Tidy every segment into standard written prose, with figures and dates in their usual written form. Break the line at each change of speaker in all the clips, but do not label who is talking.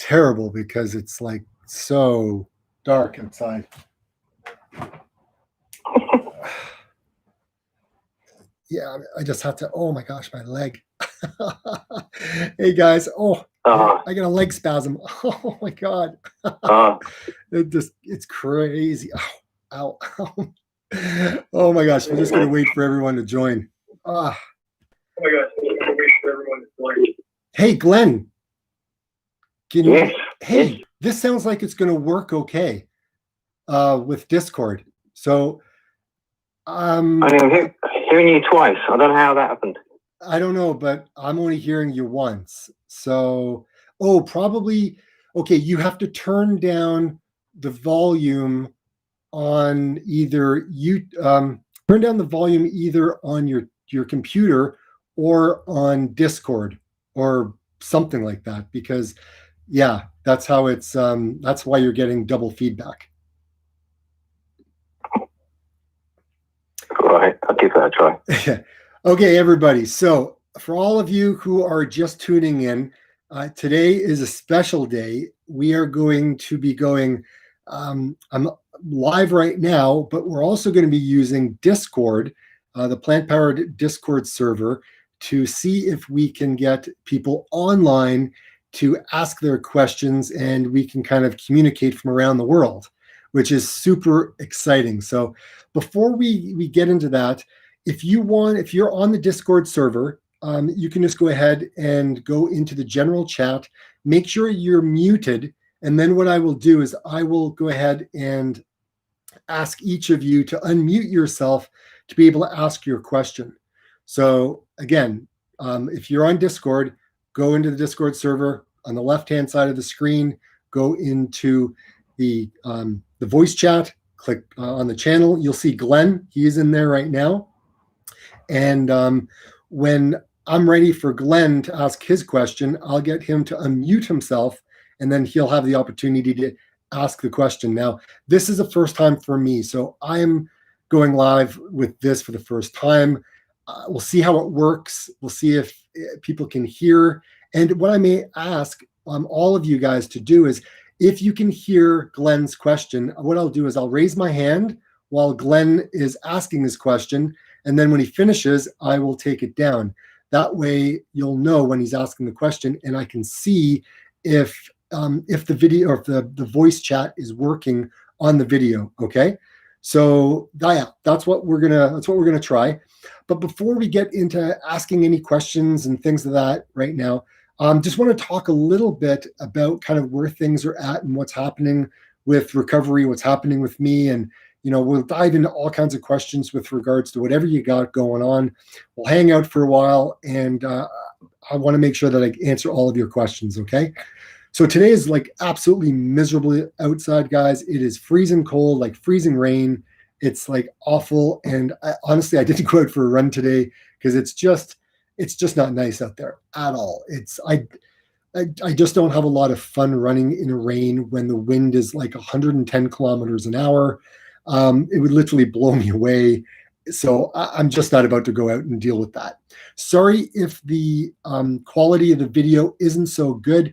terrible because it's like so dark outside. Yeah, I just have to. Oh my gosh, my leg. Hey guys. Oh, I got a leg spasm. Oh my god. It's crazy. Ow, ow. Oh my gosh, I'm just gonna wait for everyone to join. Oh my gosh, I'm just gonna wait for everyone to join. Hey Glenn.
Yes.
Hey, this sounds like it's gonna work okay with Discord. So
I'm hearing you twice. I don't know how that happened.
I don't know, but I'm only hearing you once. So, probably, okay, you have to turn down the volume on either turn down the volume either on your computer or on Discord or something like that, because yeah, that's how it's that's why you're getting double feedback.
All right, I'll give that a try.
Okay, everybody. So for all of you who are just tuning in, today is a special day. We are going to be going, I'm live right now, but we're also going to be using Discord, the plant-powered Discord server, to see if we can get people online to ask their questions, and we can kind of communicate from around the world, which is super exciting. So before we get into that, if you're on the Discord server, you can just go ahead and go into the general chat, make sure you're muted, and then what I will do is I will go ahead and ask each of you to unmute yourself to be able to ask your question. So again, if you're on Discord, go into the Discord server on the left-hand side of the screen, go into the voice chat, click on the channel. You'll see Glenn. He is in there right now. And when I'm ready for Glenn to ask his question, I'll get him to unmute himself, and then he'll have the opportunity to ask the question. Now, this is the first time for me, so I'm going live with this for the first time. We'll see how it works. We'll see if people can hear. And what I may ask all of you guys to do is, if you can hear Glenn's question, what I'll do is I'll raise my hand while Glenn is asking his question, and then when he finishes, I will take it down. That way, you'll know when he's asking the question, and I can see if the video or if the voice chat is working on the video. Okay, so that's what we're gonna try. But before we get into asking any questions and things of that right now, just want to talk a little bit about kind of where things are at and what's happening with recovery, what's happening with me, and we'll dive into all kinds of questions with regards to whatever you got going on. We'll hang out for a while, and I want to make sure that I answer all of your questions, okay? So today is like absolutely miserable outside, guys. It is freezing cold, like freezing rain. It's like awful, and honestly, I didn't go out for a run today because it's just not nice out there at all. I just don't have a lot of fun running in the rain when the wind is like 110 kilometers an hour. It would literally blow me away. So I'm just not about to go out and deal with that. Sorry if the quality of the video isn't so good.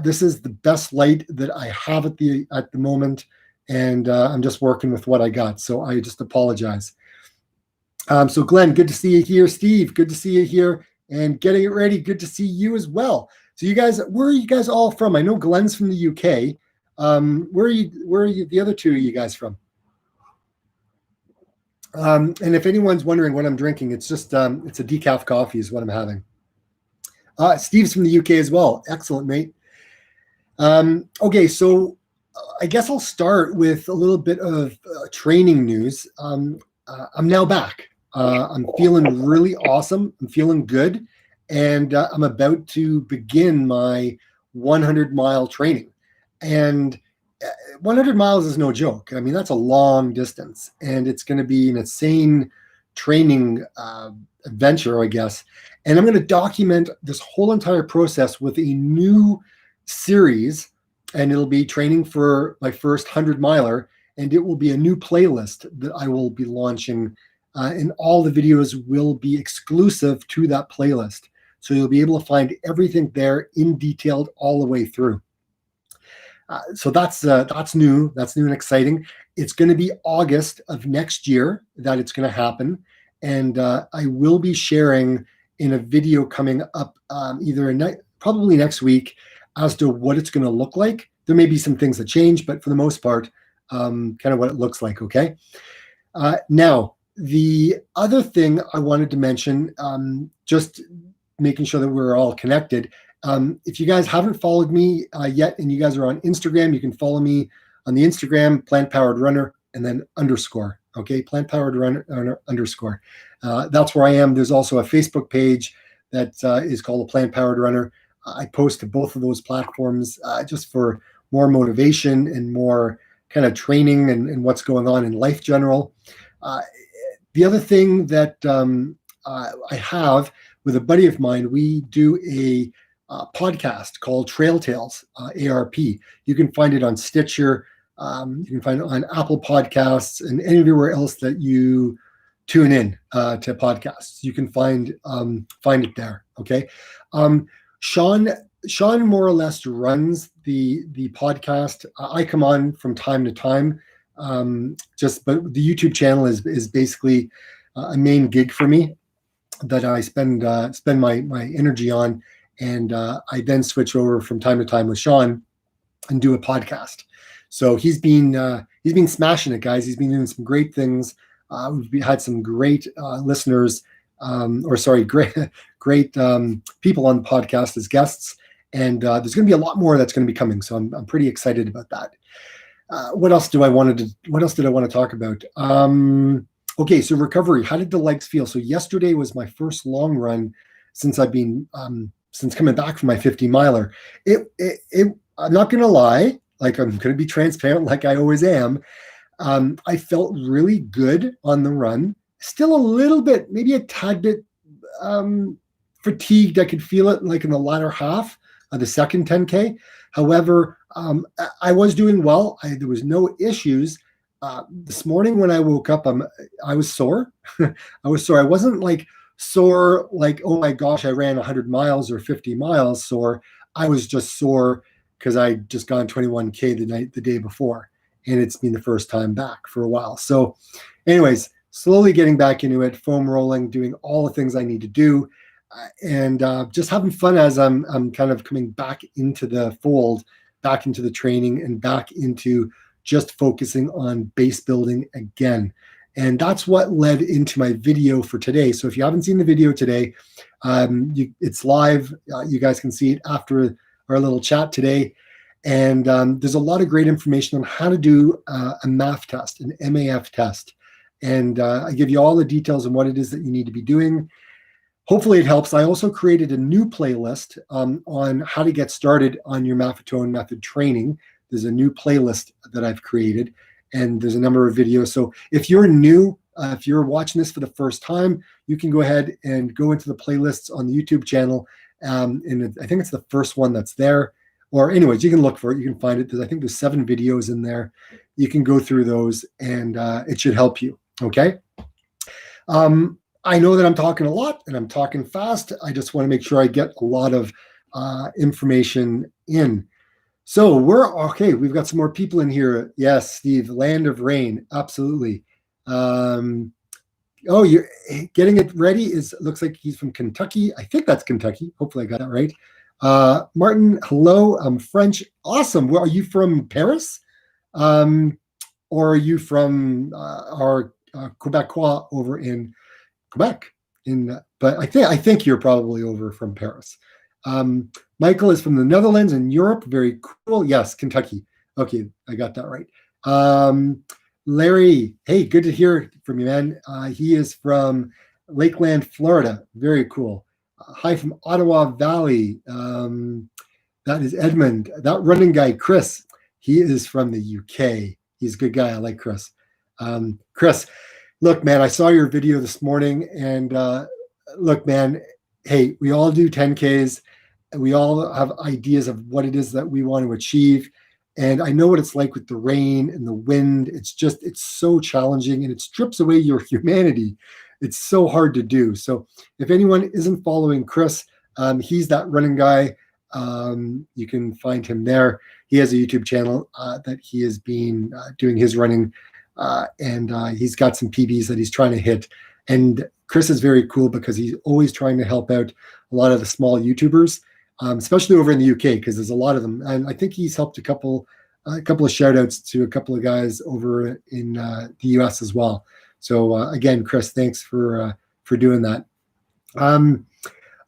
This is the best light that I have at the moment, and I'm just working with what I got. So I just apologize. So Glenn, good to see you here. Steve, good to see you here. And getting it ready, good to see you as well. So you guys, where are you guys all from? I know Glenn's from the UK. Where are you, the other two of you guys from? And if anyone's wondering what I'm drinking, it's just it's a decaf coffee is what I'm having. Steve's from the UK as well. Excellent, mate. Okay, so I guess I'll start with a little bit of training news. I'm now back. I'm feeling really awesome. I'm feeling good, and I'm about to begin my 100-mile training. And 100 miles is no joke. I mean, that's a long distance, and it's going to be an insane training adventure, I guess. And I'm going to document this whole entire process with a new series, and it'll be training for my first 100-miler, and it will be a new playlist that I will be launching, and all the videos will be exclusive to that playlist. So you'll be able to find everything there in detailed all the way through. So that's new. That's new and exciting. It's going to be August of next year that it's going to happen, and I will be sharing in a video coming up probably next week as to what it's going to look like. There may be some things that change, but for the most part, kind of what it looks like. Okay. Now, the other thing I wanted to mention, just making sure that we're all connected. If you guys haven't followed me yet and you guys are on Instagram, you can follow me on the Instagram, Plant Powered Runner, and then _ okay, Plant Powered Runner _. That's where I am. There's also a Facebook page that is called the Plant Powered Runner. I post to both of those platforms just for more motivation and more kind of training and what's going on in life general. The other thing that I have with a buddy of mine, we do a podcast called Trail Tales, ARP. You can find it on Stitcher. You can find it on Apple Podcasts and anywhere else that you tune in to podcasts. You can find it there. Okay. Sean more or less runs the podcast. I come on from time to time. But the YouTube channel is basically a main gig for me that I spend my energy on, and I then switch over from time to time with Sean and do a podcast. So he's been smashing it, guys. He's been doing some great things. We've had some great listeners, great people on the podcast as guests, and there's going to be a lot more that's going to be coming. So I'm pretty excited about that. What else did I want to talk about? Okay, so recovery. How did the legs feel? So yesterday was my first long run since I've been since coming back from my 50 miler. I'm not gonna lie, like I'm gonna be transparent, like I always am. I felt really good on the run. Still a little bit, maybe a tad bit fatigued. I could feel it like in the latter half of the second 10K. However, I was doing well. There was no issues. This morning when I woke up, I was sore. I was sore. I wasn't like sore, like, oh my gosh, I ran 100 miles or 50 miles sore. I was just sore because I just gone 21K the day before, and it's been the first time back for a while. So anyways, slowly getting back into it, foam rolling, doing all the things I need to do, and just having fun as I'm kind of coming back into the fold, back into the training, and back into just focusing on base building again. And that's what led into my video for today. So if you haven't seen the video today, it's live. You guys can see it after our little chat today. And there's a lot of great information on how to do a MAF test, an MAF test. And I give you all the details on what it is that you need to be doing. Hopefully it helps. I also created a new playlist on how to get started on your Maffetone method training. There's a new playlist that I've created, and there's a number of videos. So if you're new, if you're watching this for the first time, you can go ahead and go into the playlists on the YouTube channel. And I think it's the first one that's there. Or anyways, you can look for it. You can find it. I think there's 7 videos in there. You can go through those, and it should help you. Okay. I know that I'm talking a lot and I'm talking fast. I just want to make sure I get a lot of information in. So we're okay. We've got some more people in here. Yes, Steve, Land of Rain. Absolutely. Oh, you're getting it ready. Looks like he's from Kentucky. I think that's Kentucky. Hopefully I got that right. Martin, hello. I'm French. Awesome. Well, are you from Paris? Or are you from our Quebecois over in Quebec? But I think you're probably over from Paris. Michael is from the Netherlands and Europe. Very cool. Yes, Kentucky. Okay, I got that right. Larry, hey, good to hear from you, man. He is from Lakeland, Florida. Very cool. Hi from Ottawa Valley. That is Edmund. That running guy, Chris, he is from the UK. He's a good guy. I like Chris. Chris, look, man, I saw your video this morning, and look, man, hey, we all do 10Ks. We all have ideas of what it is that we want to achieve. And I know what it's like with the rain and the wind. It's so challenging, and it strips away your humanity. It's so hard to do. So if anyone isn't following Chris, he's that running guy. You can find him there. He has a YouTube channel that he has been doing his running, and he's got some PBs that he's trying to hit. And Chris is very cool because he's always trying to help out a lot of the small YouTubers, especially over in the UK, because there's a lot of them. And I think he's helped a couple of shout outs to a couple of guys over in the US as well. So again, Chris, thanks for doing that.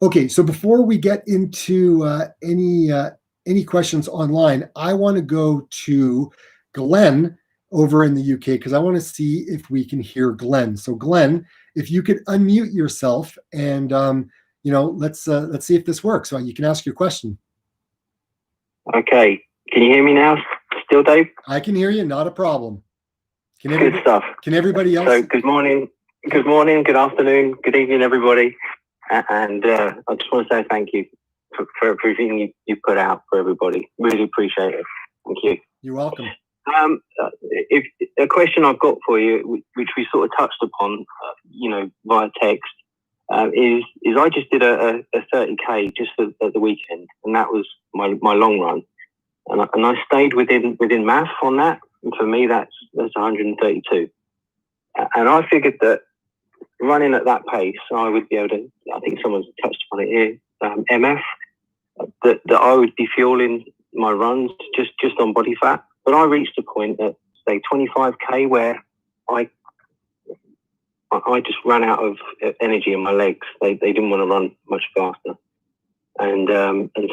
Okay, so before we get into any questions online, I want to go to Glenn over in the UK because I want to see if we can hear Glenn. So Glenn, if you could unmute yourself and let's see if this works. So you can ask your question.
Okay, can you hear me now? Still, Dave?
I can hear you, not a problem.
Good stuff.
Can everybody else?
So good morning, good afternoon, good evening, everybody. And I just want to say thank you for everything you put out for everybody. Really appreciate it. Thank you.
You're welcome.
If a question I've got for you, which we sort of touched upon, via text, is I just did a 30k just at the weekend, and that was my long run, and I stayed within math on that. And for me, that's 132, and I figured that running at that pace, I would be able to. I think someone's touched on it here. MF, that I would be fueling my runs just on body fat. But I reached a point at say 25k where I just ran out of energy in my legs. They didn't want to run much faster, and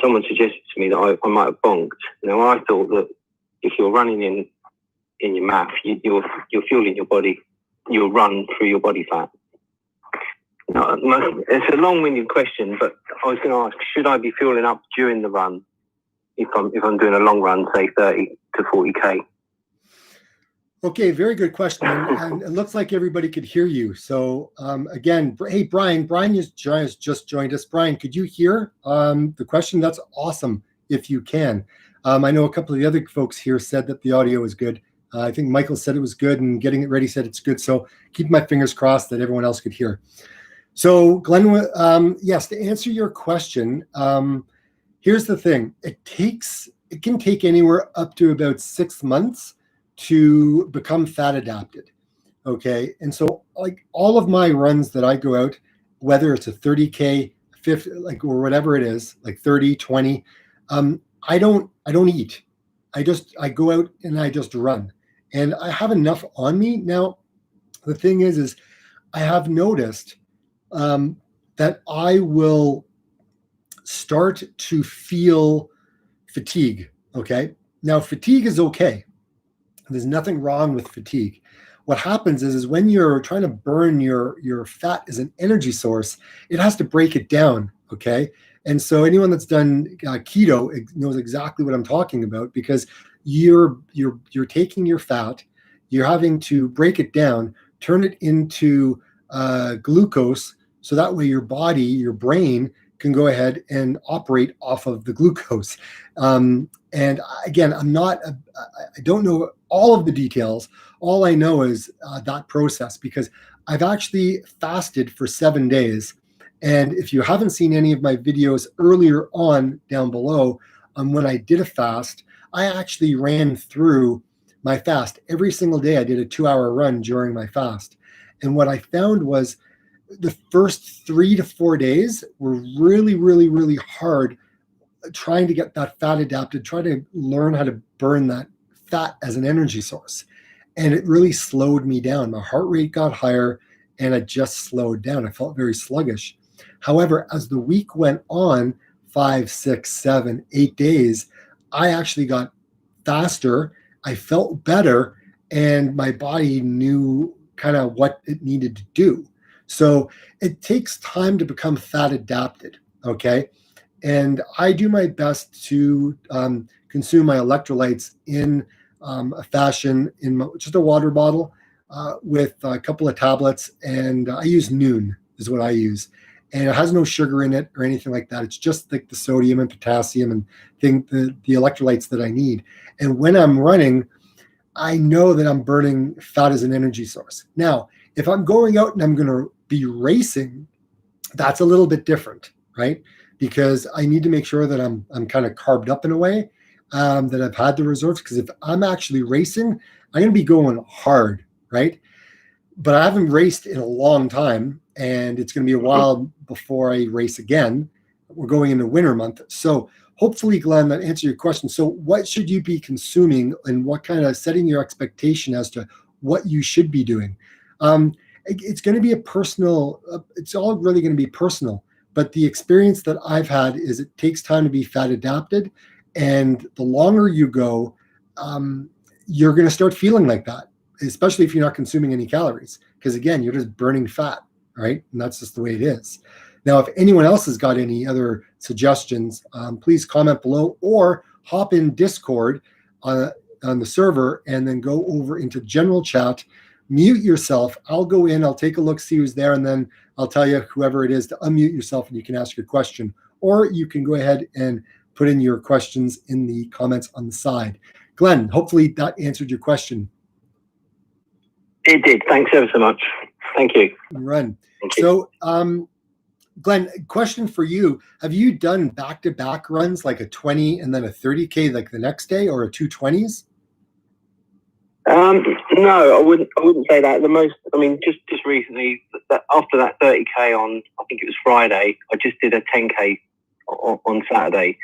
someone suggested to me that I might have bonked. I thought that if you're running in your MAF, you're fueling your body. You'll run through your body fat. Now, it's a long-winded question, but I was going to ask: should I be fueling up during the run if I'm doing a long run, say 30 to 40k?
Okay, very good question, and it looks like everybody could hear you. So again, hey Brian just joined us. Brian, could you hear the question? That's awesome if you can. I know a couple of the other folks here said that the audio is good. I think Michael said it was good, and Getting It Ready said it's good. So keep my fingers crossed that everyone else could hear. So Glenn, yes, to answer your question, here's the thing. It can take anywhere up to about 6 months to become fat adapted. Okay. And so like all of my runs that I go out, whether it's a 30K, 50, or whatever it is, like 30, 20, I don't eat. I go out and I just run, and I have enough on me. Now, the thing is I have noticed that I will start to feel fatigue. Okay. Now, fatigue is okay. There's nothing wrong with fatigue. What happens is when you're trying to burn your fat as an energy source, it has to break it down. Okay. And so anyone that's done keto knows exactly what I'm talking about, because you're taking your fat, you're having to break it down, turn it into glucose, so that way your body, your brain can go ahead and operate off of the glucose. And again, I don't know all of the details. All I know is that process, because I've actually fasted for 7 days. And if you haven't seen any of my videos earlier on down below, when I did a fast, I actually ran through my fast. Every single day I did a 2-hour run during my fast. And what I found was the first 3 to 4 days were really, really, really hard trying to get that fat adapted, trying to learn how to burn that fat as an energy source. And it really slowed me down. My heart rate got higher and I just slowed down. I felt very sluggish. However, as the week went on, 5, 6, 7, 8 days, I actually got faster. I felt better, and my body knew kind of what it needed to do. So it takes time to become fat adapted, okay? And I do my best to consume my electrolytes in a fashion, in just a water bottle with a couple of tablets, and I use Noon is what I use. And it has no sugar in it or anything like that. It's just like the sodium and potassium and the electrolytes that I need. And when I'm running, I know that I'm burning fat as an energy source. Now, if I'm going out and I'm going to be racing, that's a little bit different, right? because I need to make sure that I'm kind of carved up in a way, that I've had the reserves. Because if I'm actually racing, I'm going to be going hard, right? But I haven't raced in a long time, and it's going to be a while before I race again. We're going into winter month. So hopefully, Glenn, that answered your question. So what should you be consuming, and what kind of setting your expectation as to what you should be doing? It's going to be a personal, it's all really going to be personal. But the experience that I've had is it takes time to be fat adapted. And the longer you go, you're going to start feeling like that, especially if you're not consuming any calories. Because again, you're just burning fat, right? And that's just the way it is. Now, if anyone else has got any other suggestions, please comment below or hop in Discord on the server and then go over into general chat. Mute yourself. I'll go in, I'll take a look, see who's there, and then I'll tell you, whoever it is, to unmute yourself and you can ask your question. Or you can go ahead and put in your questions in the comments on the side. Glenn, hopefully that answered your question.
It did. Thanks ever so much. Thank you.
Run.
Thank you.
So, Glenn, question for you. Have you done back-to-back runs, like a 20 and then a 30K like the next day, or a 220s?
No, I wouldn't say that. The most, I mean, just recently, after that 30K on, I think it was Friday, I just did a 10K on Saturday.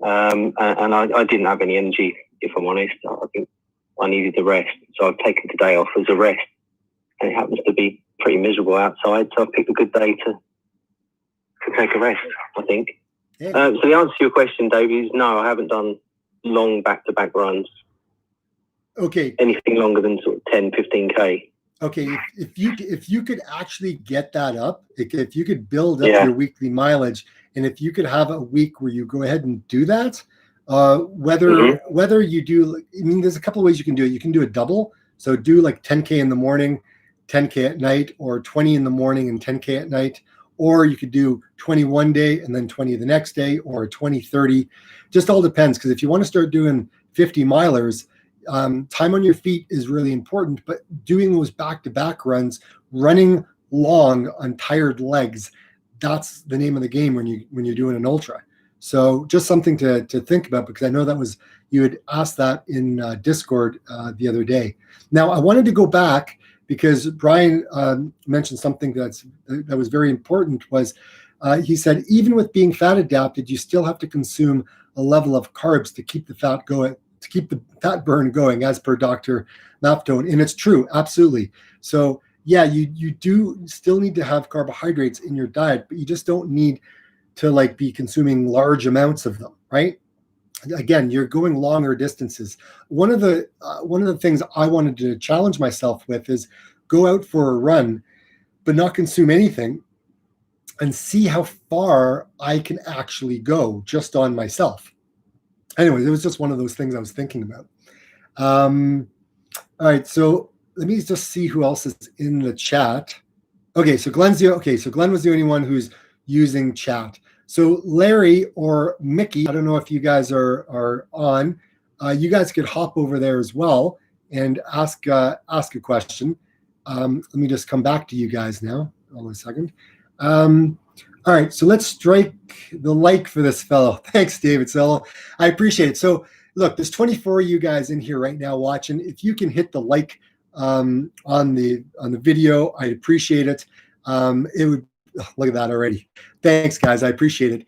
And I didn't have any energy, if I'm honest. I think I needed the rest. So I've taken today off as a rest. And it happens to be pretty miserable outside. So I picked a good day to take a rest, I think.
Yeah.
So the answer to your question, David, is no, I haven't done long back-to-back runs.
Okay.
Anything longer than sort of 10, 15K.
Okay. If you could actually get that up, if you could build up your weekly mileage, and if you could have a week where you go ahead and do that, whether you do, I mean, there's a couple of ways you can do it. You can do a double. So do like 10K in the morning, 10K at night, or 20 in the morning and 10K at night. Or you could do 21 day and then 20 the next day, or 20, 30. Just all depends. Because if you want to start doing 50 milers, time on your feet is really important. But doing those back-to-back runs, running long on tired legs, that's the name of the game when you're doing an ultra. So just something to think about, because I know that was, you had asked that in Discord the other day. Now I wanted to go back, because Brian mentioned something that was very important. Was he said, even with being fat adapted, you still have to consume a level of carbs to keep the fat going, to keep the fat burn going, as per Dr. Maffetone. And it's true, absolutely. So yeah, you do still need to have carbohydrates in your diet, but you just don't need to like be consuming large amounts of them, right? Again, you're going longer distances. One of the things I wanted to challenge myself with is go out for a run, but not consume anything, and see how far I can actually go just on myself. Anyway, it was just one of those things I was thinking about. All right, so let me just see who else is in the chat. Okay, so Glenn was the only one who's using chat. So Larry or Mickey, I don't know if you guys are on. You guys could hop over there as well and ask a question. Let me just come back to you guys now. Hold on a second. All right, so let's strike the like for this fellow. Thanks, David Sello. I appreciate it. So look, there's 24 of you guys in here right now watching. If you can hit the like on the video, I'd appreciate it. It would, look at that already. Thanks, guys. I appreciate it.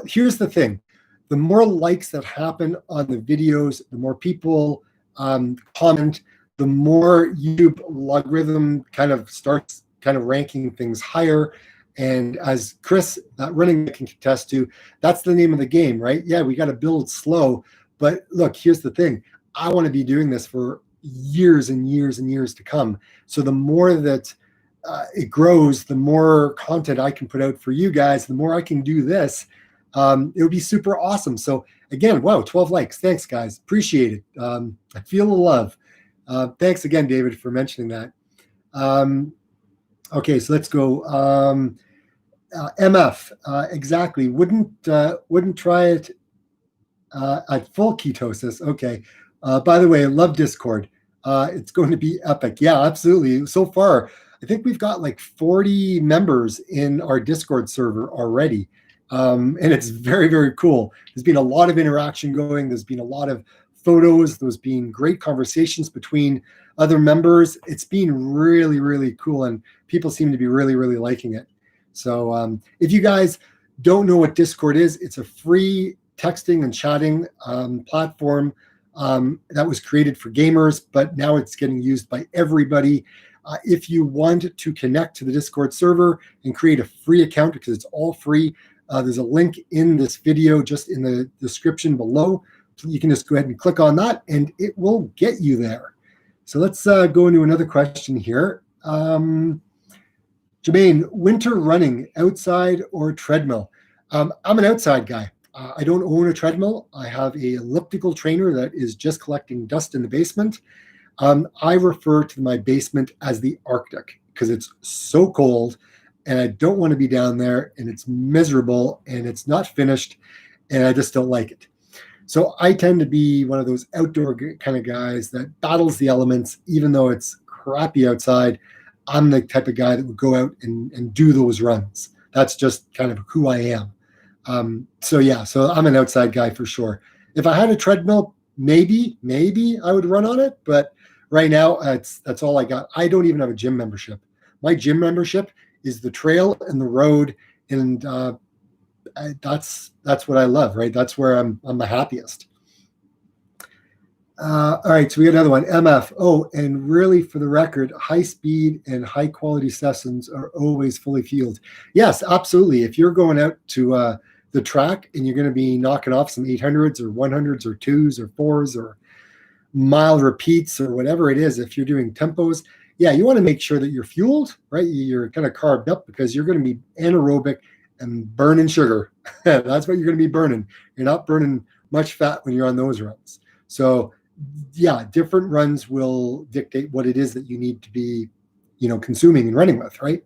Here's the thing. The more likes that happen on the videos, the more people comment, the more YouTube logarithm kind of starts kind of ranking things higher. And as Chris, running can contest to, that's the name of the game, right? Yeah, we got to build slow. But look, here's the thing. I want to be doing this for years and years and years to come. So the more that it grows, the more content I can put out for you guys, the more I can do this. It would be super awesome. So again, wow, 12 likes. Thanks, guys. Appreciate it. I feel the love. Thanks again, David, for mentioning that. Okay, so let's go. MF, exactly. Wouldn't try it at full ketosis. Okay. By the way, I love Discord. It's going to be epic. Yeah, absolutely. So far, I think we've got like 40 members in our Discord server already. And it's very, very cool. There's been a lot of interaction going. There's been a lot of photos. There's been great conversations between other members. It's been really, really cool, and people seem to be really, really liking it. So if you guys don't know what Discord is, it's a free texting and chatting platform that was created for gamers, but now it's getting used by everybody. If you want to connect to the Discord server and create a free account, because it's all free, there's a link in this video, just in the description below. You can just go ahead and click on that, and it will get you there. So let's go into another question here. Jermaine, winter running, outside or treadmill? I'm an outside guy. I don't own a treadmill. I have a elliptical trainer that is just collecting dust in the basement. I refer to my basement as the Arctic because it's so cold, and I don't want to be down there, and it's miserable, and it's not finished, and I just don't like it. So I tend to be one of those outdoor kind of guys that battles the elements, even though it's crappy outside. I'm the type of guy that would go out and do those runs. That's just kind of who I am. So I'm an outside guy for sure. If I had a treadmill, maybe I would run on it, but right now that's all I got. I don't even have a gym membership. My gym membership is the trail and the road, and that's what I love, right? That's where I'm the happiest. All right, so we got another one. MF. Oh, and really, for the record, high speed and high quality sessions are always fully fueled. Yes, absolutely. If you're going out to the track and you're going to be knocking off some 800s or 100s or 2s or 4s or mile repeats or whatever it is, if you're doing tempos, yeah, you want to make sure that you're fueled, right? You're kind of carved up, because you're going to be anaerobic and burning sugar. That's what you're going to be burning. You're not burning much fat when you're on those runs. So yeah, different runs will dictate what it is that you need to be, consuming and running with, right?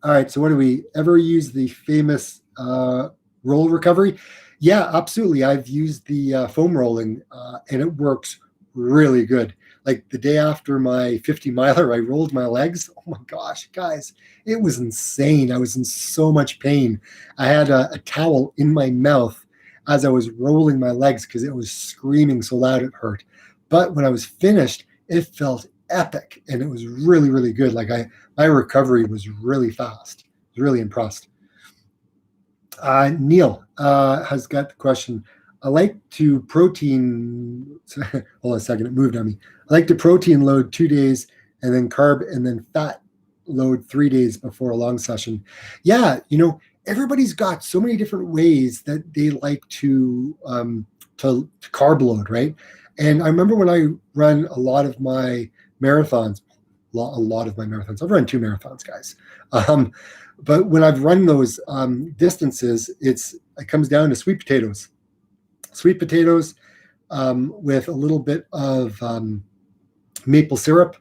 All right, so what do we ever use the famous roll recovery? Yeah, absolutely. I've used the foam rolling, and it works really good. Like the day after my 50 miler, I rolled my legs. Oh my gosh, guys, it was insane. I was in so much pain. I had a towel in my mouth as I was rolling my legs because it was screaming so loud it hurt. But when I was finished, it felt epic, and it was really, really good. Like my recovery was really fast. I was really impressed. Neil has got the question. I like to protein. Hold on a second, it moved on me. I like to protein load 2 days and then carb and then fat load 3 days before a long session. Yeah, everybody's got so many different ways that they like to carb load, right? And I remember when I run a lot of my marathons, I've run 2 marathons, guys. But when I've run those distances, it comes down to sweet potatoes. Sweet potatoes with a little bit of maple syrup.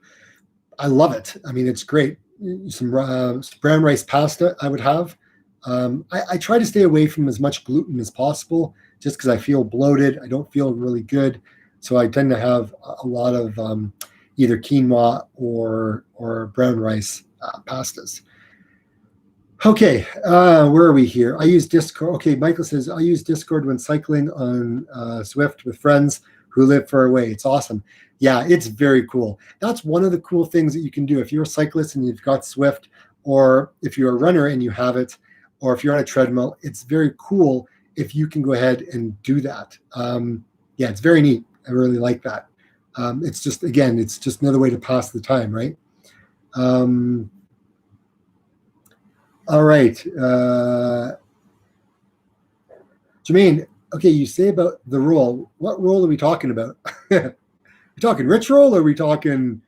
I love it. I mean, it's great. Some brown rice pasta I would have. I try to stay away from as much gluten as possible, just because I feel bloated. I don't feel really good. So I tend to have a lot of either quinoa or brown rice pastas. Okay, where are we here? I use Discord. Okay, Michael says, I use Discord when cycling on Zwift with friends who live far away. It's awesome. Yeah, it's very cool. That's one of the cool things that you can do if you're a cyclist and you've got Zwift, or if you're a runner and you have it, or if you're on a treadmill. It's very cool if you can go ahead and do that. Yeah, it's very neat. I really like that. It's just another way to pass the time, right? All right. Jermaine, okay, you say about the roll. What roll are we talking about? Are we talking rich roll, or are we talking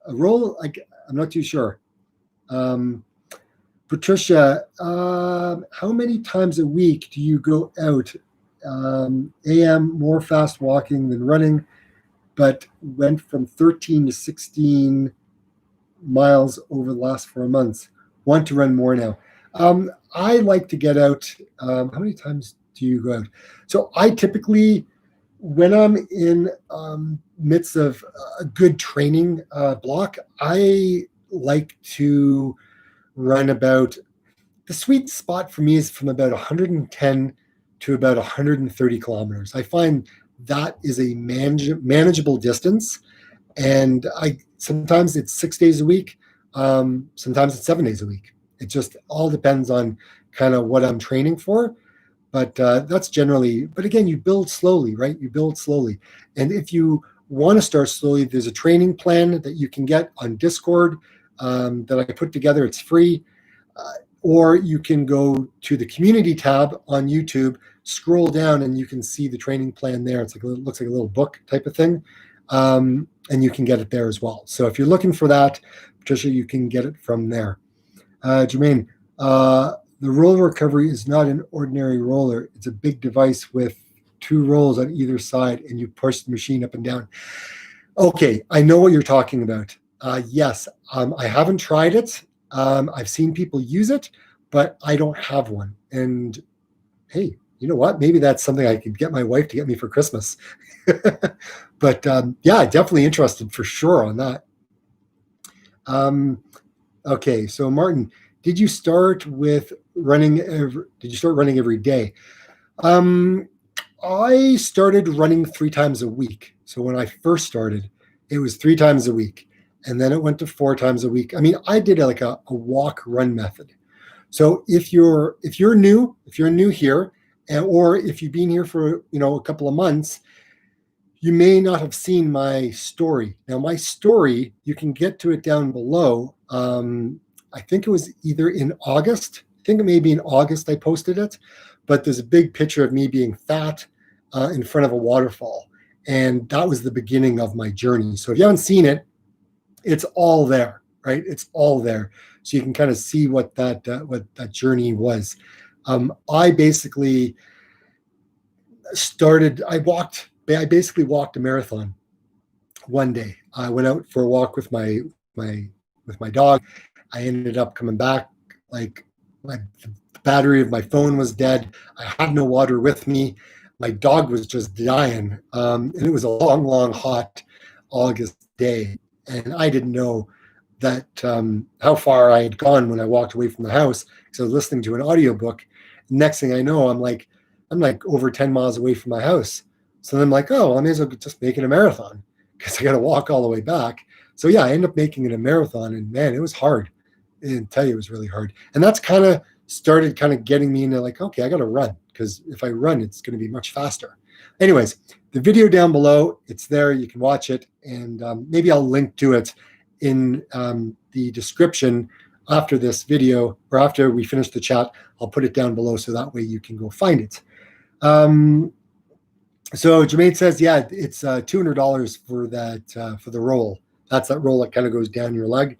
a roll? I'm not too sure. Patricia, how many times a week do you go out? AM, more fast walking than running, but went from 13 to 16 miles over the last 4 months. Want to run more now. I like to get out. How many times do you go out? So I typically, when I'm in midst of a good training block, I like to run about the sweet spot for me is from about 110 to about 130 kilometers. I find that is a manageable distance. And sometimes it's 6 days a week. Sometimes it's 7 days a week. It just all depends on kind of what I'm training for. But that's generally, but again, you build slowly, right? You build slowly. And if you want to start slowly, there's a training plan that you can get on Discord that I put together. It's free. Or you can go to the community tab on YouTube, scroll down, and you can see the training plan there. It looks like a little book type of thing. And you can get it there as well. So if you're looking for that, Patricia, you can get it from there. Jermaine, the roller recovery is not an ordinary roller. It's a big device with 2 rolls on either side, and you push the machine up and down. Okay, I know what you're talking about. Yes, I haven't tried it. I've seen people use it, but I don't have one. And hey, you know what? Maybe that's something I could get my wife to get me for Christmas. But yeah, definitely interested for sure on that. Okay, so Martin, did you start running every day? I started running 3 times a week. So when I first started, it was 3 times a week. And then it went to 4 times a week. I mean, I did like a walk run method. So if you're new here, or if you've been here for a couple of months, you may not have seen my story. Now, my story, you can get to it down below. I think it was either in August. I think it may be in August I posted it. But there's a big picture of me being fat in front of a waterfall. And that was the beginning of my journey. So if you haven't seen it, it's all there, right? It's all there. So you can kind of see what that journey was. I basically basically walked a marathon one day. I went out for a walk with my dog. I ended up coming back, like the battery of my phone was dead. I had no water with me. My dog was just dying. And it was a long, hot August day. And I didn't know that how far I had gone when I walked away from the house because I was listening to an audiobook. Next thing I know, I'm like over 10 miles away from my house. So then I'm like, oh, I may as well just make it a marathon because I got to walk all the way back. So yeah, I ended up making it a marathon, and man, it was hard. I didn't tell you it was really hard. And that's kind of started getting me into like, okay, I got to run because if I run, it's going to be much faster. Anyways, the video down below, it's there. You can watch it, and maybe I'll link to it in the description after this video, or after we finish the chat. I'll put it down below so that way you can go find it. So Jermaine says, yeah, it's $200 for that for the roll. That's that roll that kind of goes down your leg.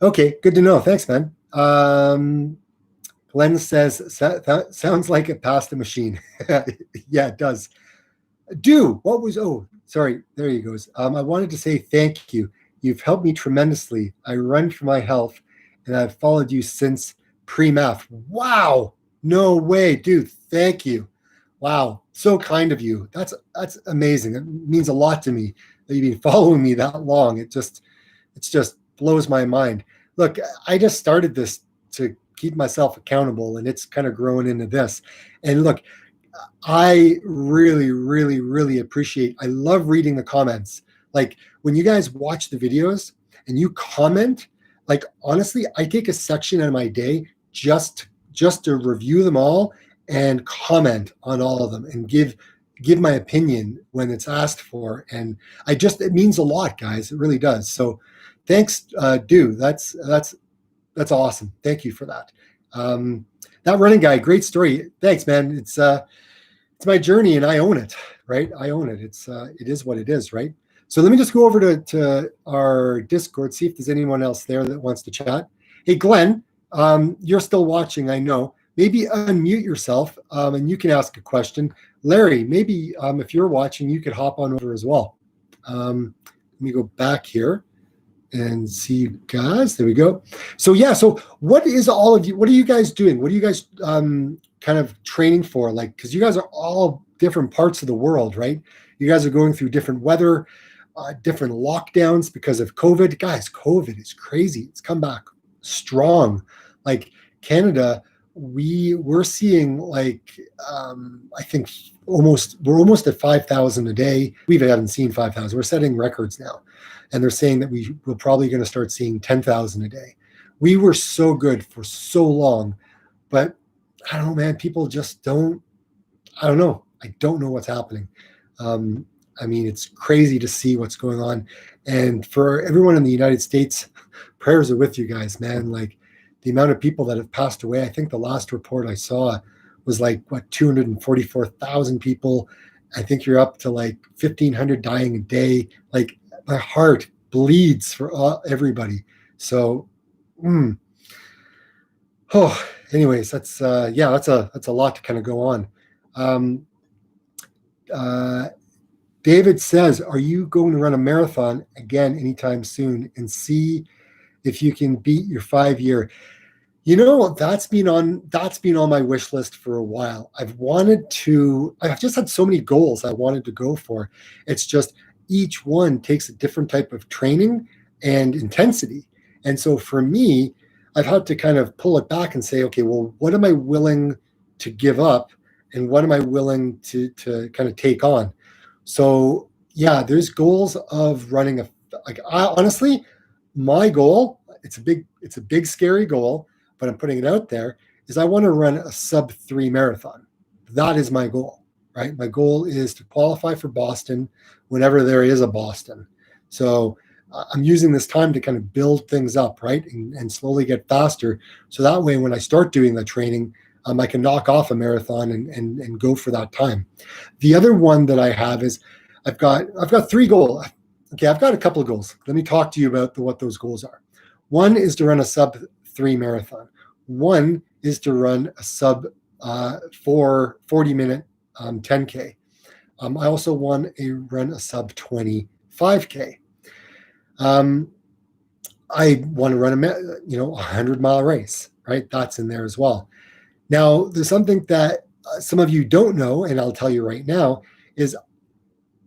Okay, good to know. Thanks, man. Glenn says, that sounds like a pasta machine. Yeah, it does. Sorry, there he goes. I wanted to say thank you. You've helped me tremendously. I run for my health, and I've followed you since pre-math. Wow, no way, dude. Thank you. Wow, so kind of you. That's amazing. It means a lot to me that you've been following me that long. It just blows my mind. Look, I just started this to keep myself accountable, and it's kind of growing into this. And look, I really, really, really appreciate, I love reading the comments. Like when you guys watch the videos and you comment, like honestly, I take a section out of my day just to review them all and comment on all of them and give my opinion when it's asked for. And it means a lot, guys. It really does. So thanks, that's awesome. Thank you for that. That running guy, great story. Thanks, man. It's my journey, and I own it, right? I own it. It is what it is, right? So let me just go over to our Discord, see if there's anyone else there that wants to chat. Hey, Glenn, you're still watching, I know. Maybe unmute yourself, and you can ask a question. Larry, maybe if you're watching, you could hop on over as well. Let me go back here and see you guys. There we go. So yeah, so what are you guys doing? What are you guys kind of training for? Like, because you guys are all different parts of the world, right? You guys are going through different weather, different lockdowns because of COVID. Guys, COVID is crazy. It's come back strong. Like Canada, we're seeing like I think we're almost at 5,000 a day. We haven't seen 5,000. We're setting records now, and they're saying that we're probably going to start seeing 10,000 a day. We were so good for so long, but I don't know, man. People just don't. I don't know. I don't know what's happening. I mean, it's crazy to see what's going on. And for everyone in the United States, prayers are with you guys, man. Like the amount of people that have passed away. I think the last report I saw was like, what, 244,000 people. I think you're up to like 1,500 dying a day. Like my heart bleeds for everybody. So, anyways, that's a lot to kind of go on. David says, are you going to run a marathon again anytime soon and see if you can beat your 5-year? You know, that's been on my wish list for a while. I've just had so many goals I wanted to go for. It's just each one takes a different type of training and intensity. And so for me, I've had to kind of pull it back and say, okay, well, what am I willing to give up? And what am I willing to kind of take on? So yeah, there's goals of running honestly, my goal, it's a big scary goal, but I'm putting it out there, is I want to run a sub-3 marathon. That is my goal, right? My goal is to qualify for Boston whenever there is a Boston. So I'm using this time to kind of build things up, right? And slowly get faster. So that way, when I start doing the training, I can knock off a marathon and go for that time. The other one that I have is I've got 3 goals. Okay, I've got a couple of goals. Let me talk to you about what those goals are. One is to run a sub-3 marathon. One is to run a sub-4 40-minute 10K. I also want to run a sub-20 5K. I want to run a 100-mile race, right? That's in there as well. Now, there's something that some of you don't know, and I'll tell you right now, is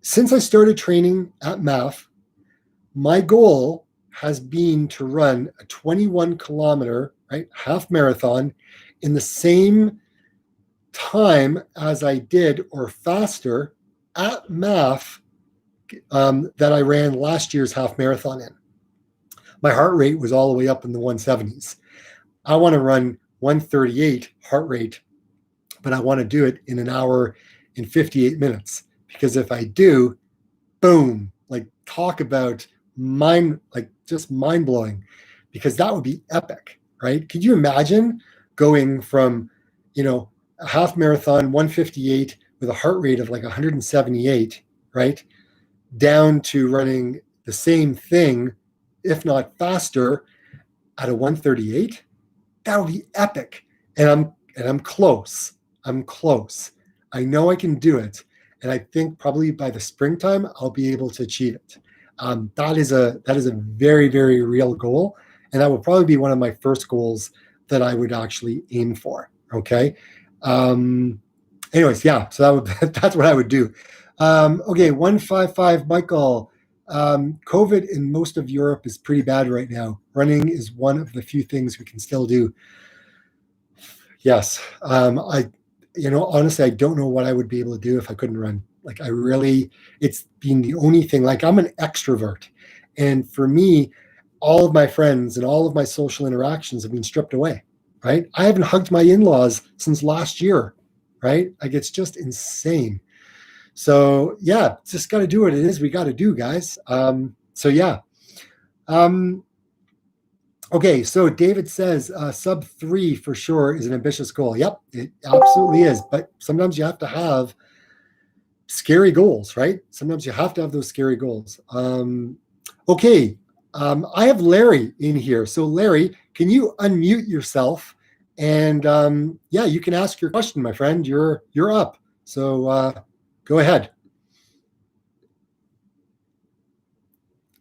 since I started training at MAF, my goal has been to run a 21-kilometer, right, half marathon in the same time as I did or faster at MAF that I ran last year's half marathon in. My heart rate was all the way up in the 170s. I want to run 138 heart rate, but I want to do it in an hour and 58 minutes. Because if I do, boom, like talk about just mind blowing, because that would be epic, right? Could you imagine going from, a half marathon, 158 with a heart rate of like 178, right? Down to running the same thing, if not faster, at a 138? That would be epic. And I'm close. I know I can do it. And I think probably by the springtime, I'll be able to achieve it. That is a very, very real goal. And that will probably be one of my first goals that I would actually aim for. Okay. Anyways, yeah. So that's what I would do. Okay. 155, Michael. COVID in most of Europe is pretty bad right now. Running is one of the few things we can still do. Yes. Honestly, I don't know what I would be able to do if I couldn't run. It's been the only thing. Like, I'm an extrovert. And for me, all of my friends and all of my social interactions have been stripped away, right? I haven't hugged my in-laws since last year, right? Like, it's just insane. So yeah, just got to do what it is we got to do, guys. Okay, so David says sub-3 for sure is an ambitious goal. Yep, it absolutely is. But sometimes you have to have scary goals, right? Sometimes you have to have those scary goals. Okay, I have Larry in here. So Larry, can you unmute yourself? And you can ask your question, my friend. You're up. So go ahead.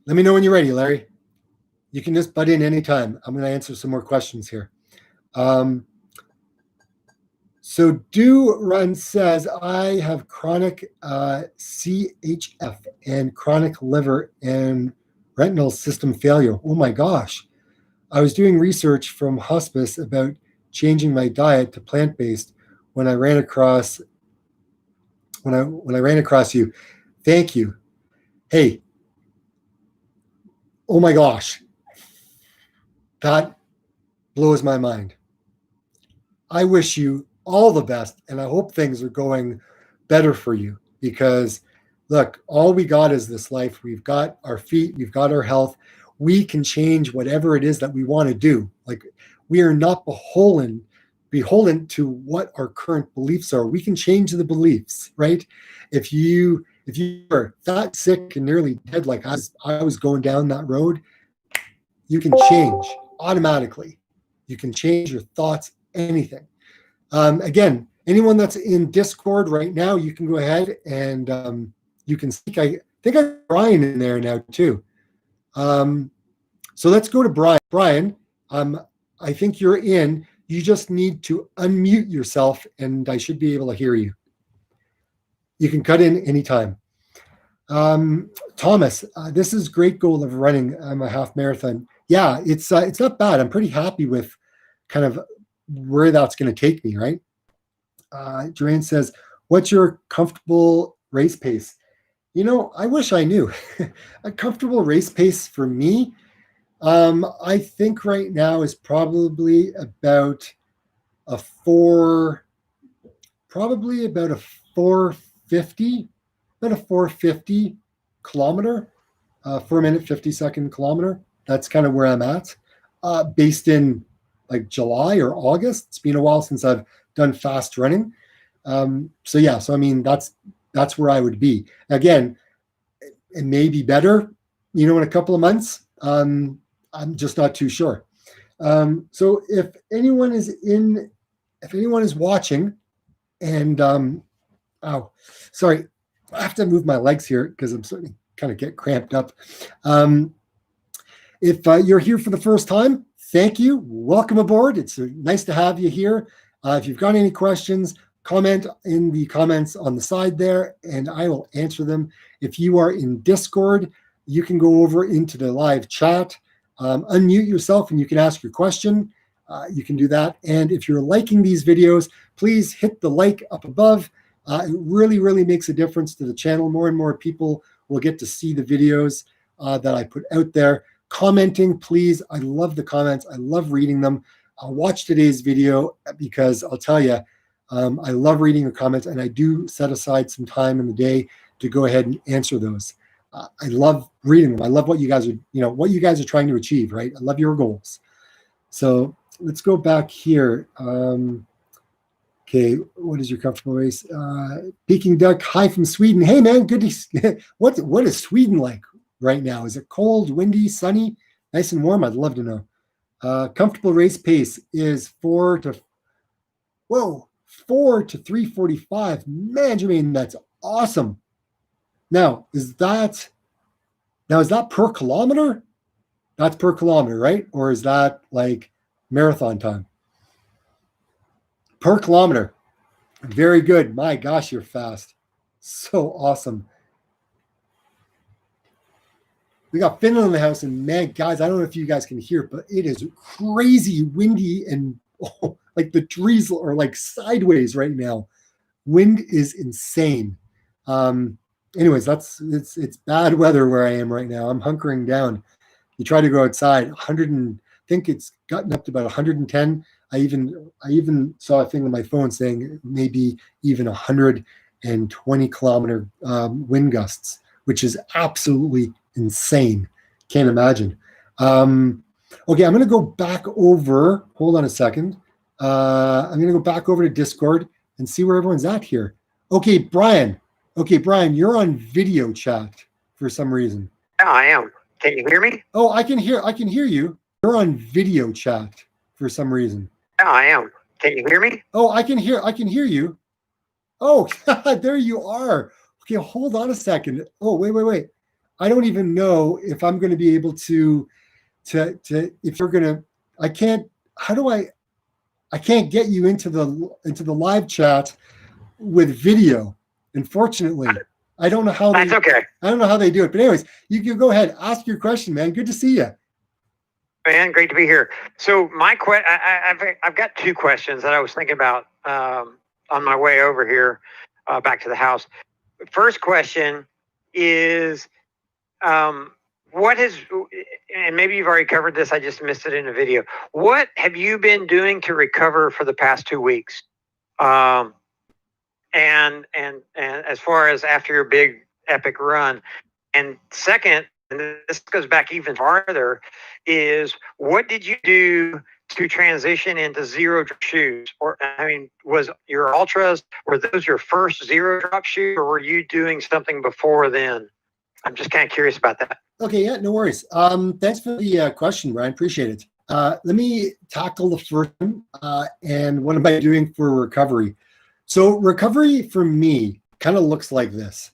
Let me know when you're ready, Larry. You can just butt in anytime. I'm going to answer some more questions here. So Do Run says, I have chronic CHF and chronic liver and retinal system failure. Oh my gosh. I was doing research from hospice about changing my diet to plant-based when I ran across you. Thank you. Hey, oh my gosh, that blows my mind. I wish you all the best, and I hope things are going better for you, because look, all we got is this life. We've got our feet, we've got our health. We can change whatever it is that we want to do. Like, we are not beholden to what our current beliefs are. We can change the beliefs, right? If you are that sick and nearly dead, like I was going down that road, you can change automatically. You can change your thoughts, anything. Again, anyone that's in Discord right now, you can go ahead and you can speak. I think I have Brian in there now too. So let's go to Brian. Brian, I think you're in. You just need to unmute yourself, and I should be able to hear you. You can cut in anytime. Thomas, this is great goal of running a half marathon. Yeah, it's not bad. I'm pretty happy with kind of where that's going to take me, right? Joanne says, what's your comfortable race pace? You know, I wish I knew. A comfortable race pace for me, I think right now is probably about a 450 kilometer, 4 minute, 50-second kilometer. That's kind of where I'm at, based in like July or August. It's been a while since I've done fast running. So I mean, that's where I would be. Again, it may be better, in a couple of months. I'm just not too sure. So if anyone is watching, and sorry, I have to move my legs here because I'm starting to kind of get cramped up. If you're here for the first time, thank you. Welcome aboard. It's nice to have you here. If you've got any questions, comment in the comments on the side there, and I will answer them. If you are in Discord, you can go over into the live chat, unmute yourself, and you can ask your question. You can do that. And if you're liking these videos, please hit the like up above. It really, really makes a difference to the channel. More and more people will get to see the videos that I put out there. Commenting, please. I love the comments. I love reading them. I'll watch today's video because I'll tell you, I love reading your comments, and I do set aside some time in the day to go ahead and answer those. I love reading them. I love what you guys are trying to achieve, right? I love your goals. So let's go back here. Okay, what is your comfortable race? Peking Duck, hi from Sweden. Hey man, good to what is Sweden like right now? Is it cold, windy, sunny, nice and warm? I'd love to know. Comfortable race pace is 4 to 3:45. Man, Jermaine, that's awesome. Now, is that per kilometer? That's per kilometer, right? Or is that like marathon time? Per kilometer. Very good. My gosh, you're fast. So awesome. We got Finland in the house, and man, guys, I don't know if you guys can hear it, but it is crazy windy, and like the trees are like sideways right now. Wind is insane. Anyways, it's bad weather where I am right now. I'm hunkering down. You try to go outside, I think it's gotten up to about 110. I even saw a thing on my phone saying maybe even 120 kilometer wind gusts, which is absolutely insane. Can't imagine. Okay, I'm going to go back over. Hold on a second. I'm going to go back over to Discord and see where everyone's at here. Okay, Brian. You're on video chat for some reason.
Yeah, I am. Can you hear me?
Oh, I can hear you. You're on video chat for some reason.
Yeah, I am. Can you hear me?
Oh, I can hear you. Oh, there you are. Okay, hold on a second. Oh, wait. I don't even know if I'm going to be able to if you're going to. I can't get you into the live chat with video. Unfortunately, I don't know how.
That's okay.
I don't know how they do it. But anyways, you can go ahead, ask your question, man. Good to see you.
Man, great to be here. So I've got two questions that I was thinking about on my way over here back to the house. First question is, what has, and maybe you've already covered this, I just missed it in the video. What have you been doing to recover for the past 2 weeks? And as far as after your big epic run. And second, and this goes back even farther, is what did you do to transition into zero drop shoes? Or, I mean, was your ultras, were those your first zero drop shoe, or were you doing something before then? I'm just kind of curious about that.
Okay, yeah, no worries. Thanks for the question, Brian. Appreciate it. Let me tackle the first one. And what am I doing for recovery? So recovery for me kind of looks like this.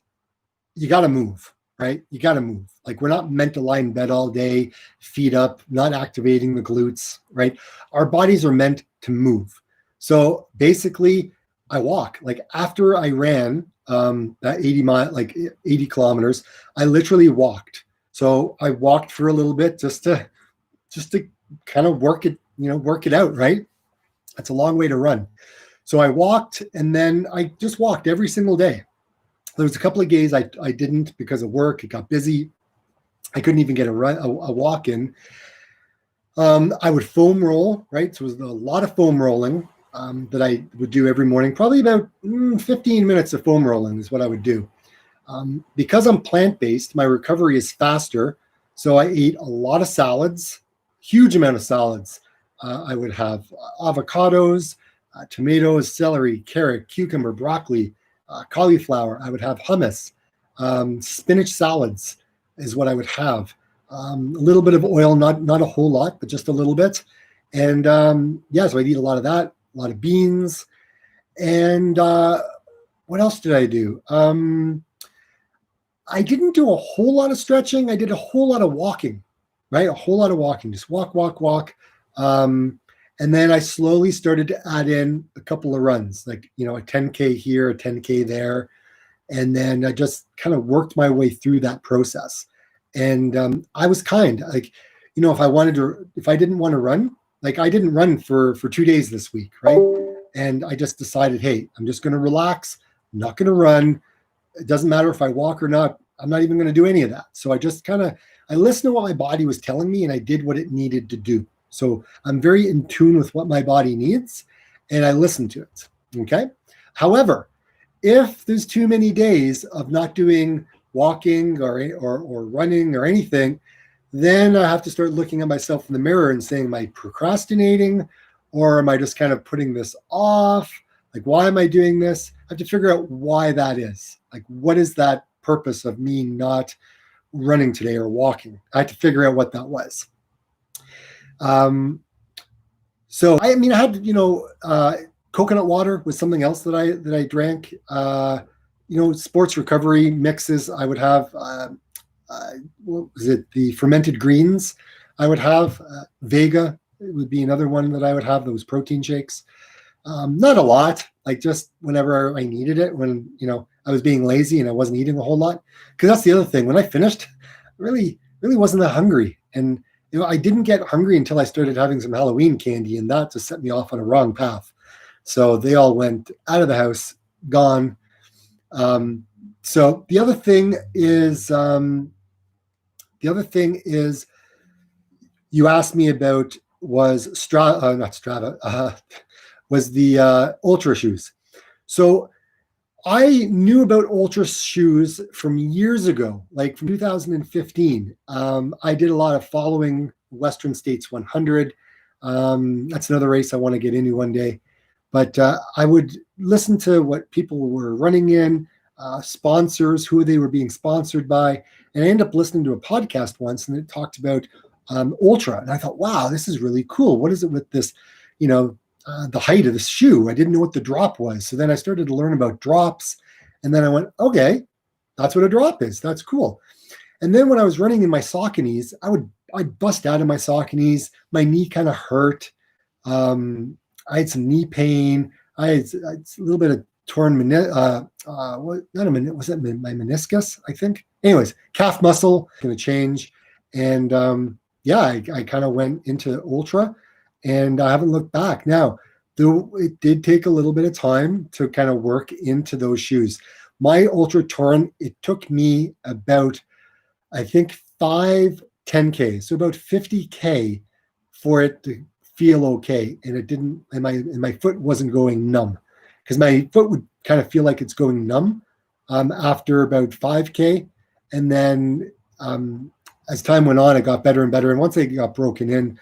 You got to move, right? You got to move. Like, we're not meant to lie in bed all day, feet up, not activating the glutes, right? Our bodies are meant to move. So basically, I walk. Like, after I ran that 80 kilometers, I literally walked. So I walked for a little bit just to kind of work it out, right? That's a long way to run. So I walked, and then I just walked every single day. There was a couple of days I didn't because of work. It got busy. I couldn't even get a walk in. I would foam roll, right? So it was a lot of foam rolling that I would do every morning. Probably about 15 minutes of foam rolling is what I would do. Because I'm plant-based, my recovery is faster. So I ate a lot of salads, huge amount of salads. I would have avocados, tomatoes, celery, carrot, cucumber, broccoli, cauliflower. I would have hummus, spinach salads is what I would have. A little bit of oil, not a whole lot, but just a little bit. And so I'd eat a lot of that, a lot of beans. And what else did I do? I didn't do a whole lot of stretching. I did a whole lot of walking, right? A whole lot of walking, just walk. And then I slowly started to add in a couple of runs, like, a 10K here, a 10K there. And then I just kind of worked my way through that process. And I was if I didn't want to run, like, I didn't run for 2 days this week, right? And I just decided, hey, I'm just going to relax. I'm not going to run. It doesn't matter if I walk or not. I'm not even going to do any of that. So I just I listened to what my body was telling me, and I did what it needed to do. So I'm very in tune with what my body needs, and I listen to it, okay? However, if there's too many days of not doing walking or running or anything, then I have to start looking at myself in the mirror and saying, am I procrastinating, or am I just kind of putting this off? Like, why am I doing this? I have to figure out why that is. Like, what is that purpose of me not running today or walking? I had to figure out what that was. So I had, coconut water was something else that I drank. Sports recovery mixes. I would have, what was it? The fermented greens. I would have Vega. It would be another one that I would have, those protein shakes. Not a lot, like just whenever I needed it, when, I was being lazy and I wasn't eating a whole lot. Because that's the other thing. When I finished, I really wasn't that hungry. And I didn't get hungry until I started having some Halloween candy, and that just set me off on a wrong path. So they all went out of the house, gone. So the other thing is you asked me about was was the Ultra shoes. So I knew about Ultra shoes from years ago, like from 2015. I did a lot of following Western States 100. That's another race I want to get into one day. But I would listen to what people were running in, sponsors, who they were being sponsored by. And I ended up listening to a podcast once, and it talked about Ultra. And I thought, wow, this is really cool. What is it with this, the height of the shoe? I didn't know what the drop was. So then I started to learn about drops. And then I went, okay, that's what a drop is. That's cool. And then when I was running in my Sauconys, I'd bust out of my Sauconys. My knee kind of hurt. I had some knee pain. I had a little bit of torn my meniscus, I think. Anyways, calf muscle going to change. And yeah, I kind of went into ultra, and I haven't looked back. Now, though it did take a little bit of time to kind of work into those shoes. My Ultra Torrent, it took me about, I think, 10K, so about 50K for it to feel okay. And it didn't, and my foot wasn't going numb, because my foot would kind of feel like it's going numb after about 5K. And then as time went on, it got better and better. And once they got broken in,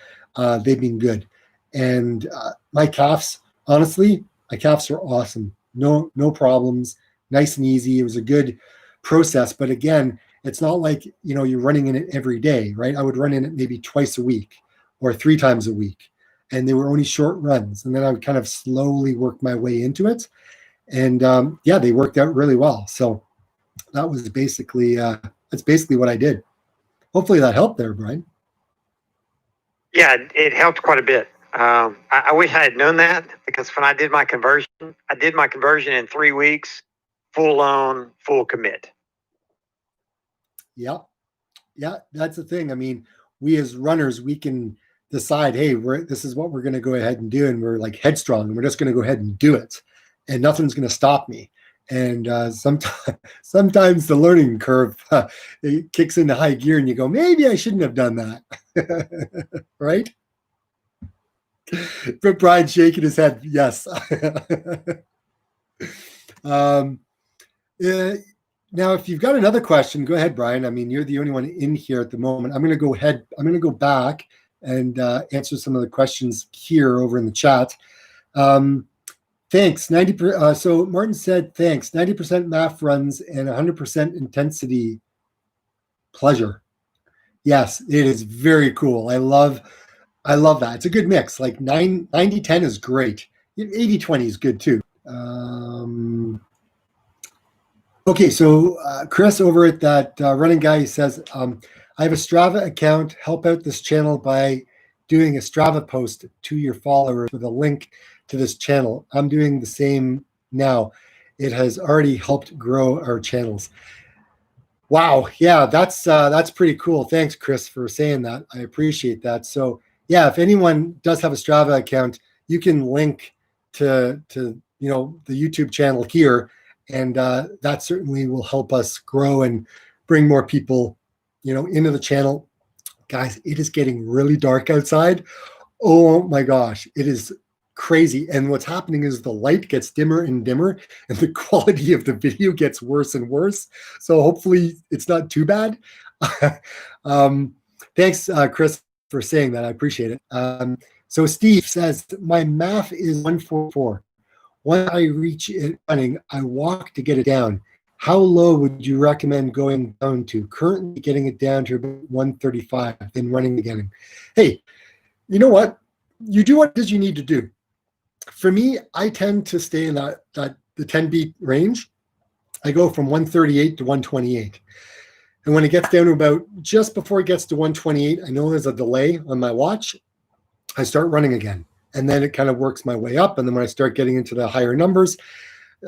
they've been good. And my calves, honestly, my calves are awesome. No problems. Nice and easy. It was a good process. But again, it's not like, you're running in it every day, right? I would run in it maybe twice a week or 3 times a week. And they were only short runs. And then I would kind of slowly work my way into it. And yeah, they worked out really well. So that was basically, that's basically what I did. Hopefully that helped there, Brian.
Yeah, it helped quite a bit. I wish I had known that, because when I did my conversion in 3 weeks, full commit.
Yeah, that's the thing. I mean, we as runners, we can decide, hey, this is what we're going to go ahead and do, and we're like headstrong, and we're just going to go ahead and do it, and nothing's going to stop me. And sometimes the learning curve it kicks into high gear, and you go, maybe I shouldn't have done that, right? But Brian shaking his head, yes. Now, if you've got another question, go ahead, Brian. I mean, you're the only one in here at the moment. I'm going to go back and answer some of the questions here over in the chat. Thanks. 90%. So Martin said, thanks. 90% math runs and 100% intensity pleasure. Yes, it is very cool. I love that. It's a good mix. Like 90-10 is great. 80-20 is good too. Okay, so Chris over at that running guy, he says, I have a Strava account. Help out this channel by doing a Strava post to your followers with a link to this channel. I'm doing the same now. It has already helped grow our channels. Wow, yeah, that's pretty cool. Thanks, Chris, for saying that. I appreciate that. So yeah, if anyone does have a Strava account, you can link to the YouTube channel here, and that certainly will help us grow and bring more people into the channel. Guys, it is getting really dark outside. Oh my gosh, it is crazy. And what's happening is the light gets dimmer and dimmer, and the quality of the video gets worse and worse. So hopefully it's not too bad. Thanks, Chris, for saying that. I appreciate it. So Steve says, my math is 144. When I reach it running, I walk to get it down. How low would you recommend going down to? Currently getting it down to about 135, then running again. Hey, you know what? You do what it is you need to do. For me, I tend to stay in the 10 beat range. I go from 138 to 128. And when it gets down to about just before it gets to 128, I know there's a delay on my watch. I start running again. And then it kind of works my way up. And then when I start getting into the higher numbers,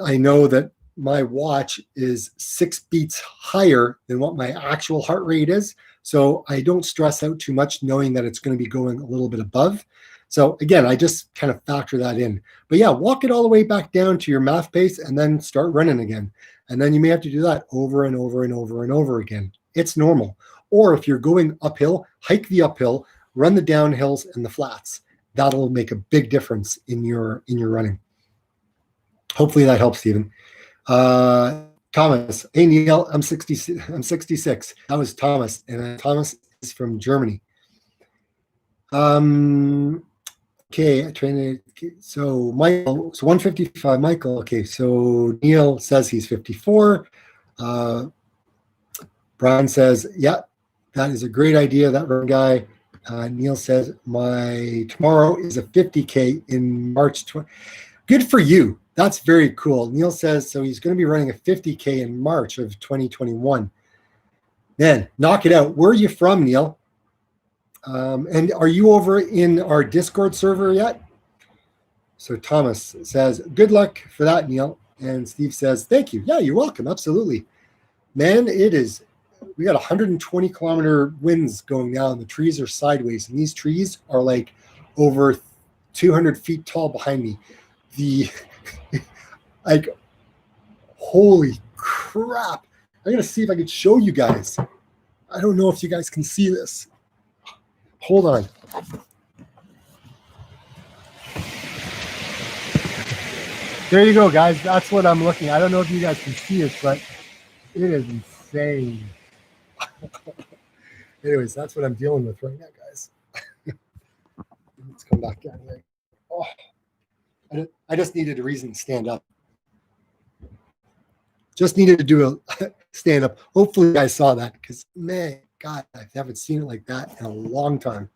I know that my watch is 6 beats higher than what my actual heart rate is. So I don't stress out too much knowing that it's going to be going a little bit above. So again, I just kind of factor that in. But yeah, walk it all the way back down to your math pace and then start running again. And then you may have to do that over and over and over and over again. It's normal. Or if you're going uphill, hike the uphill, run the downhills and the flats. That'll make a big difference in your running. Hopefully that helps, Stephen. Thomas, hey Neil, I'm 66. That was Thomas, and Thomas is from Germany. Okay, so Michael, so 155, Michael. Okay, so Neil says he's 54. Brian says, yeah, that is a great idea, that run guy. Neil says, my tomorrow is a 50K in March 20. Good for you. That's very cool. Neil says, so he's going to be running a 50K in March of 2021. Man, knock it out. Where are you from, Neil? And are you over in our Discord server yet? So Thomas says, good luck for that, Neil. And Steve says, thank you. Yeah, you're welcome. Absolutely. Man, it is we got 120 kilometer winds going now, and the trees are sideways, and these trees are like over 200 feet tall behind me. The like, holy crap! I'm gonna see if I can show you guys. I don't know if you guys can see this. Hold on. There you go, guys. That's what I'm looking at. I don't know if you guys can see it, but it is insane. Anyways, that's what I'm dealing with right now, guys. Let's come back down here. Oh, I just needed a reason to stand up. Just needed to do a stand up. Hopefully you guys saw that, because, man, God, I haven't seen it like that in a long time.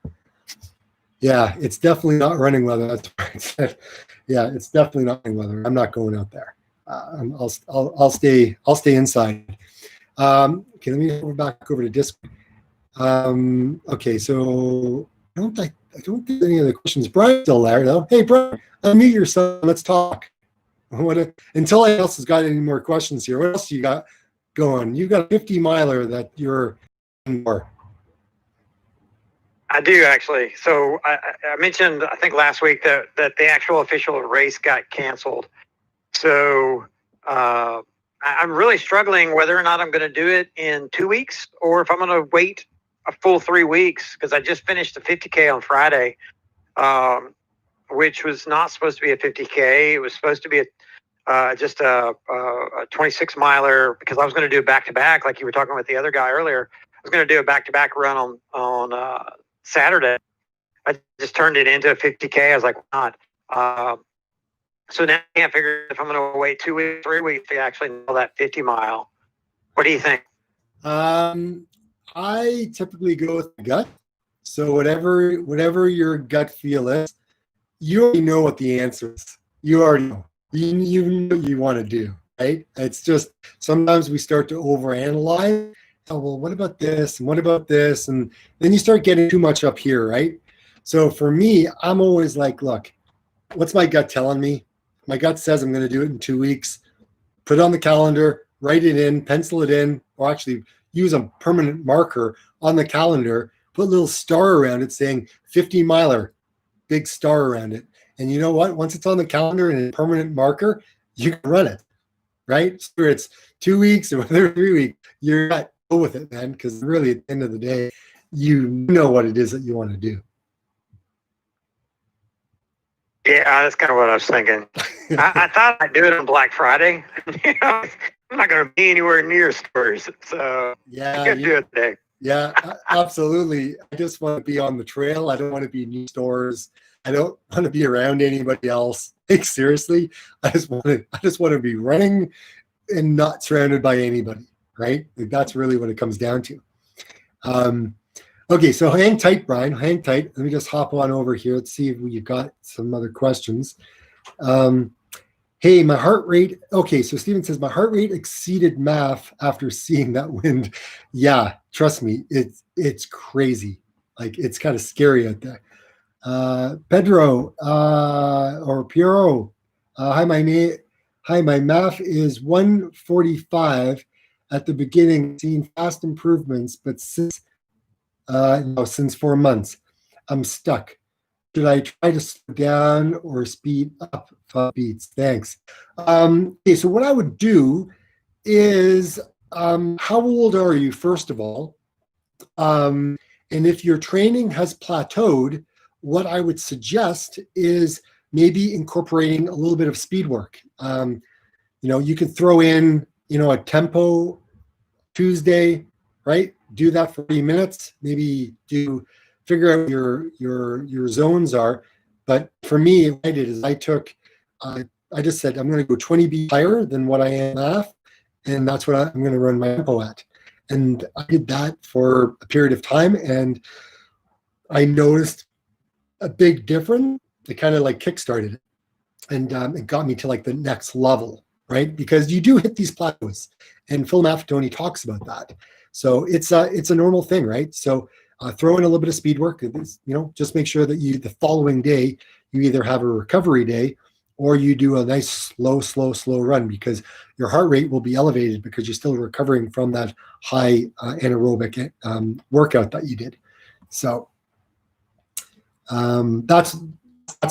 Yeah, it's definitely not running weather. That's what I said. Yeah, it's definitely not running weather. I'm not going out there. I'll stay inside. Okay, let me go back over to Discord. Okay, so I don't think any other questions. Brian's still there though. Hey, Brian, unmute yourself. Let's talk. Until anyone else has got any more questions here, what else you got going? You got a 50 miler that you're more.
I do, actually. So I mentioned, I think last week, that the actual official race got canceled. So I'm really struggling whether or not I'm going to do it in 2 weeks, or if I'm going to wait a full 3 weeks, because I just finished the 50K on Friday, which was not supposed to be a 50K. It was supposed to be just a 26 miler, because I was going to do a back-to-back, like you were talking with the other guy earlier. I was going to do a back-to-back run on Saturday. I just turned it into a 50K. I was like, why not? So now I can't figure if I'm going to wait 2 weeks, 3 weeks to actually nail that 50 mile. What do you think?
I typically go with the gut. So whatever your gut feel is, you already know what the answer is. You already know. You know what you want to do, right? It's just sometimes we start to overanalyze. Oh, well, what about this? And what about this? And then you start getting too much up here, right? So for me, I'm always like, look, what's my gut telling me? My gut says I'm going to do it in 2 weeks. Put it on the calendar, write it in, pencil it in, or actually use a permanent marker on the calendar, put a little star around it saying 50 miler, big star around it. And you know what? Once it's on the calendar and a permanent marker, you can run it, right? So whether it's 2 weeks or whether 3 weeks, you're not go with it, man, because really at the end of the day, you know what it is that you want to do.
Yeah, that's kind of what I was thinking. I thought I'd do it on Black Friday. I'm not going to be anywhere near stores, so
yeah,
I could do it today.
Yeah, absolutely. I just want to be on the trail. I don't want to be in stores. I don't want to be around anybody else. Like, seriously, I just want to be running and not surrounded by anybody. Right? Like, that's really what it comes down to. Okay, so hang tight, Brian. Hang tight. Let me just hop on over here. Let's see if we've got some other questions. Hey, my heart rate. Okay, so Steven says, my heart rate exceeded MAF after seeing that wind. Yeah, trust me, it's crazy. Like, it's kind of scary out there. Pedro or Piero. Hi, my MAF is 145 at the beginning, seen fast improvements, but since 4 months, I'm stuck. Should I try to slow down or speed up 5 beats? Thanks. Okay, so what I would do is, how old are you, first of all? And if your training has plateaued, what I would suggest is maybe incorporating a little bit of speed work. You can throw in, a tempo Tuesday, right? Do that for 30 minutes. Maybe figure out your zones are. But for me, what I did is I just said, I'm going to go 20 beats higher than what I am at, and that's what I'm going to run my tempo at. And I did that for a period of time, and I noticed a big difference. It kind of like kickstarted it, and it got me to like the next level, right? Because you do hit these plateaus, and Phil Maffetone talks about that. So it's a normal thing, right? So throw in a little bit of speed work. Just make sure that the following day you either have a recovery day or you do a nice slow run, because your heart rate will be elevated because you're still recovering from that high anaerobic workout that you did. So that's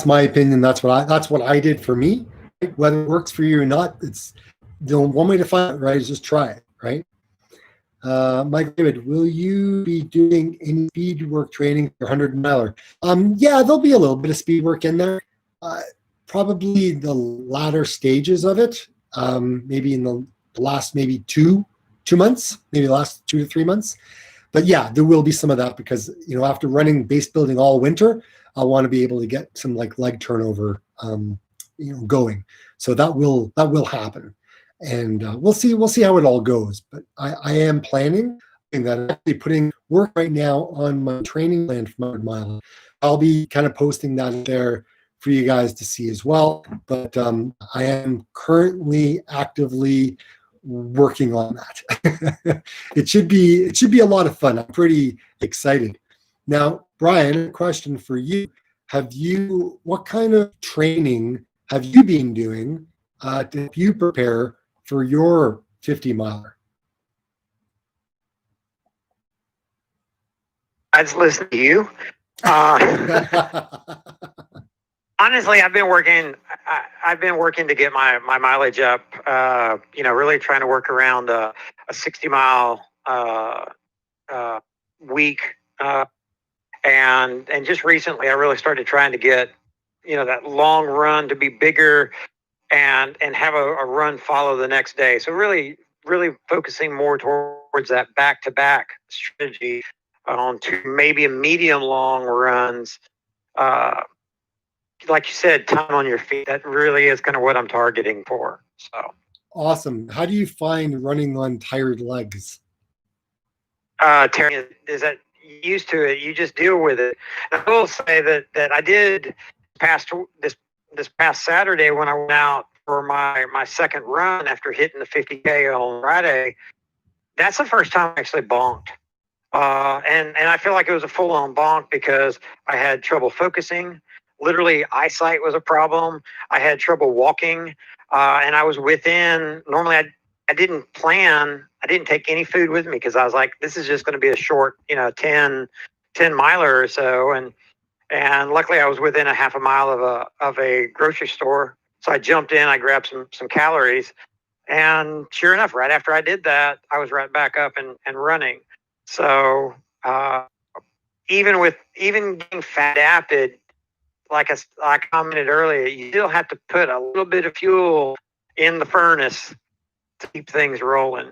my opinion. That's what I did for me. Right? Whether it works for you or not, it's the one way to find it, right, is just try it, right? Mike David, will you be doing any speed work training for 100-miler? Yeah, there'll be a little bit of speed work in there. Probably the latter stages of it. Maybe in the last maybe two months, maybe the last 2 to 3 months. But yeah, there will be some of that, because after running base building all winter, I want to be able to get some like leg turnover going. So that will happen. And we'll see how it all goes. But I am planning that. I'm actually putting work right now on my training plan for 100 mile. I'll be kind of posting that there for you guys to see as well. But I am currently actively working on that. It should be a lot of fun. I'm pretty excited. Now, Brian, a question for you. What kind of training have you been doing to help you prepare for your 50-miler?
I just listen to you. Honestly, I've been working to get my mileage up. Really trying to work around a 60-mile week. And just recently, I really started trying to get that long run to be bigger, and have a run follow the next day. So really focusing more towards that back-to-back strategy on to maybe a medium long runs. Like you said, time on your feet. That really is kind of what I'm targeting for. So
awesome. How do you find running on tired legs?
Terry, is that used to it? You just deal with it. And I will say that I did this past Saturday when I went out for my second run after hitting the 50K on Friday. That's the first time I actually bonked. And I feel like it was a full-on bonk because I had trouble focusing. Literally, eyesight was a problem. I had trouble walking, and I was within. Normally, I didn't take any food with me because I was like, this is just going to be a short, 10 miler or so. And luckily, I was within a half a mile of a grocery store. So I jumped in, I grabbed some calories, and sure enough, right after I did that, I was right back up and running. So even getting fat adapted, like I commented earlier, you still have to put a little bit of fuel in the furnace to keep things rolling.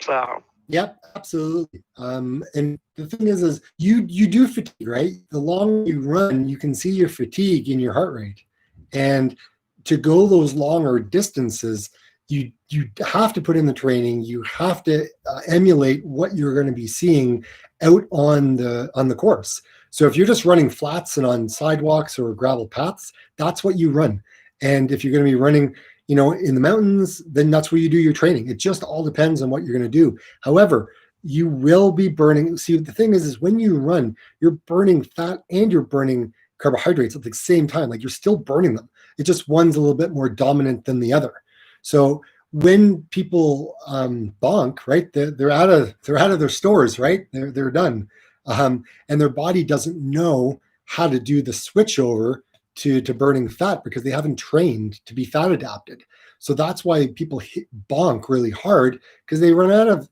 So
yep, absolutely. And the thing is you do fatigue, right? The longer you run, you can see your fatigue in your heart rate, and to go those longer distances, you have to put in the training. You have to emulate what you're going to be seeing out on the course. So if you're just running flats and on sidewalks or gravel paths, that's what you run. And if you're going to be running, in the mountains, then that's where you do your training. It just all depends on what you're going to do. However, you will be burning. See, the thing is when you run, you're burning fat and you're burning carbohydrates at the same time. Like, you're still burning them. It just one's a little bit more dominant than the other. So when people bonk, right, they're out of their stores, right? They're done, and their body doesn't know how to do the switch over to burning fat because they haven't trained to be fat adapted. So that's why people bonk really hard, because they run out of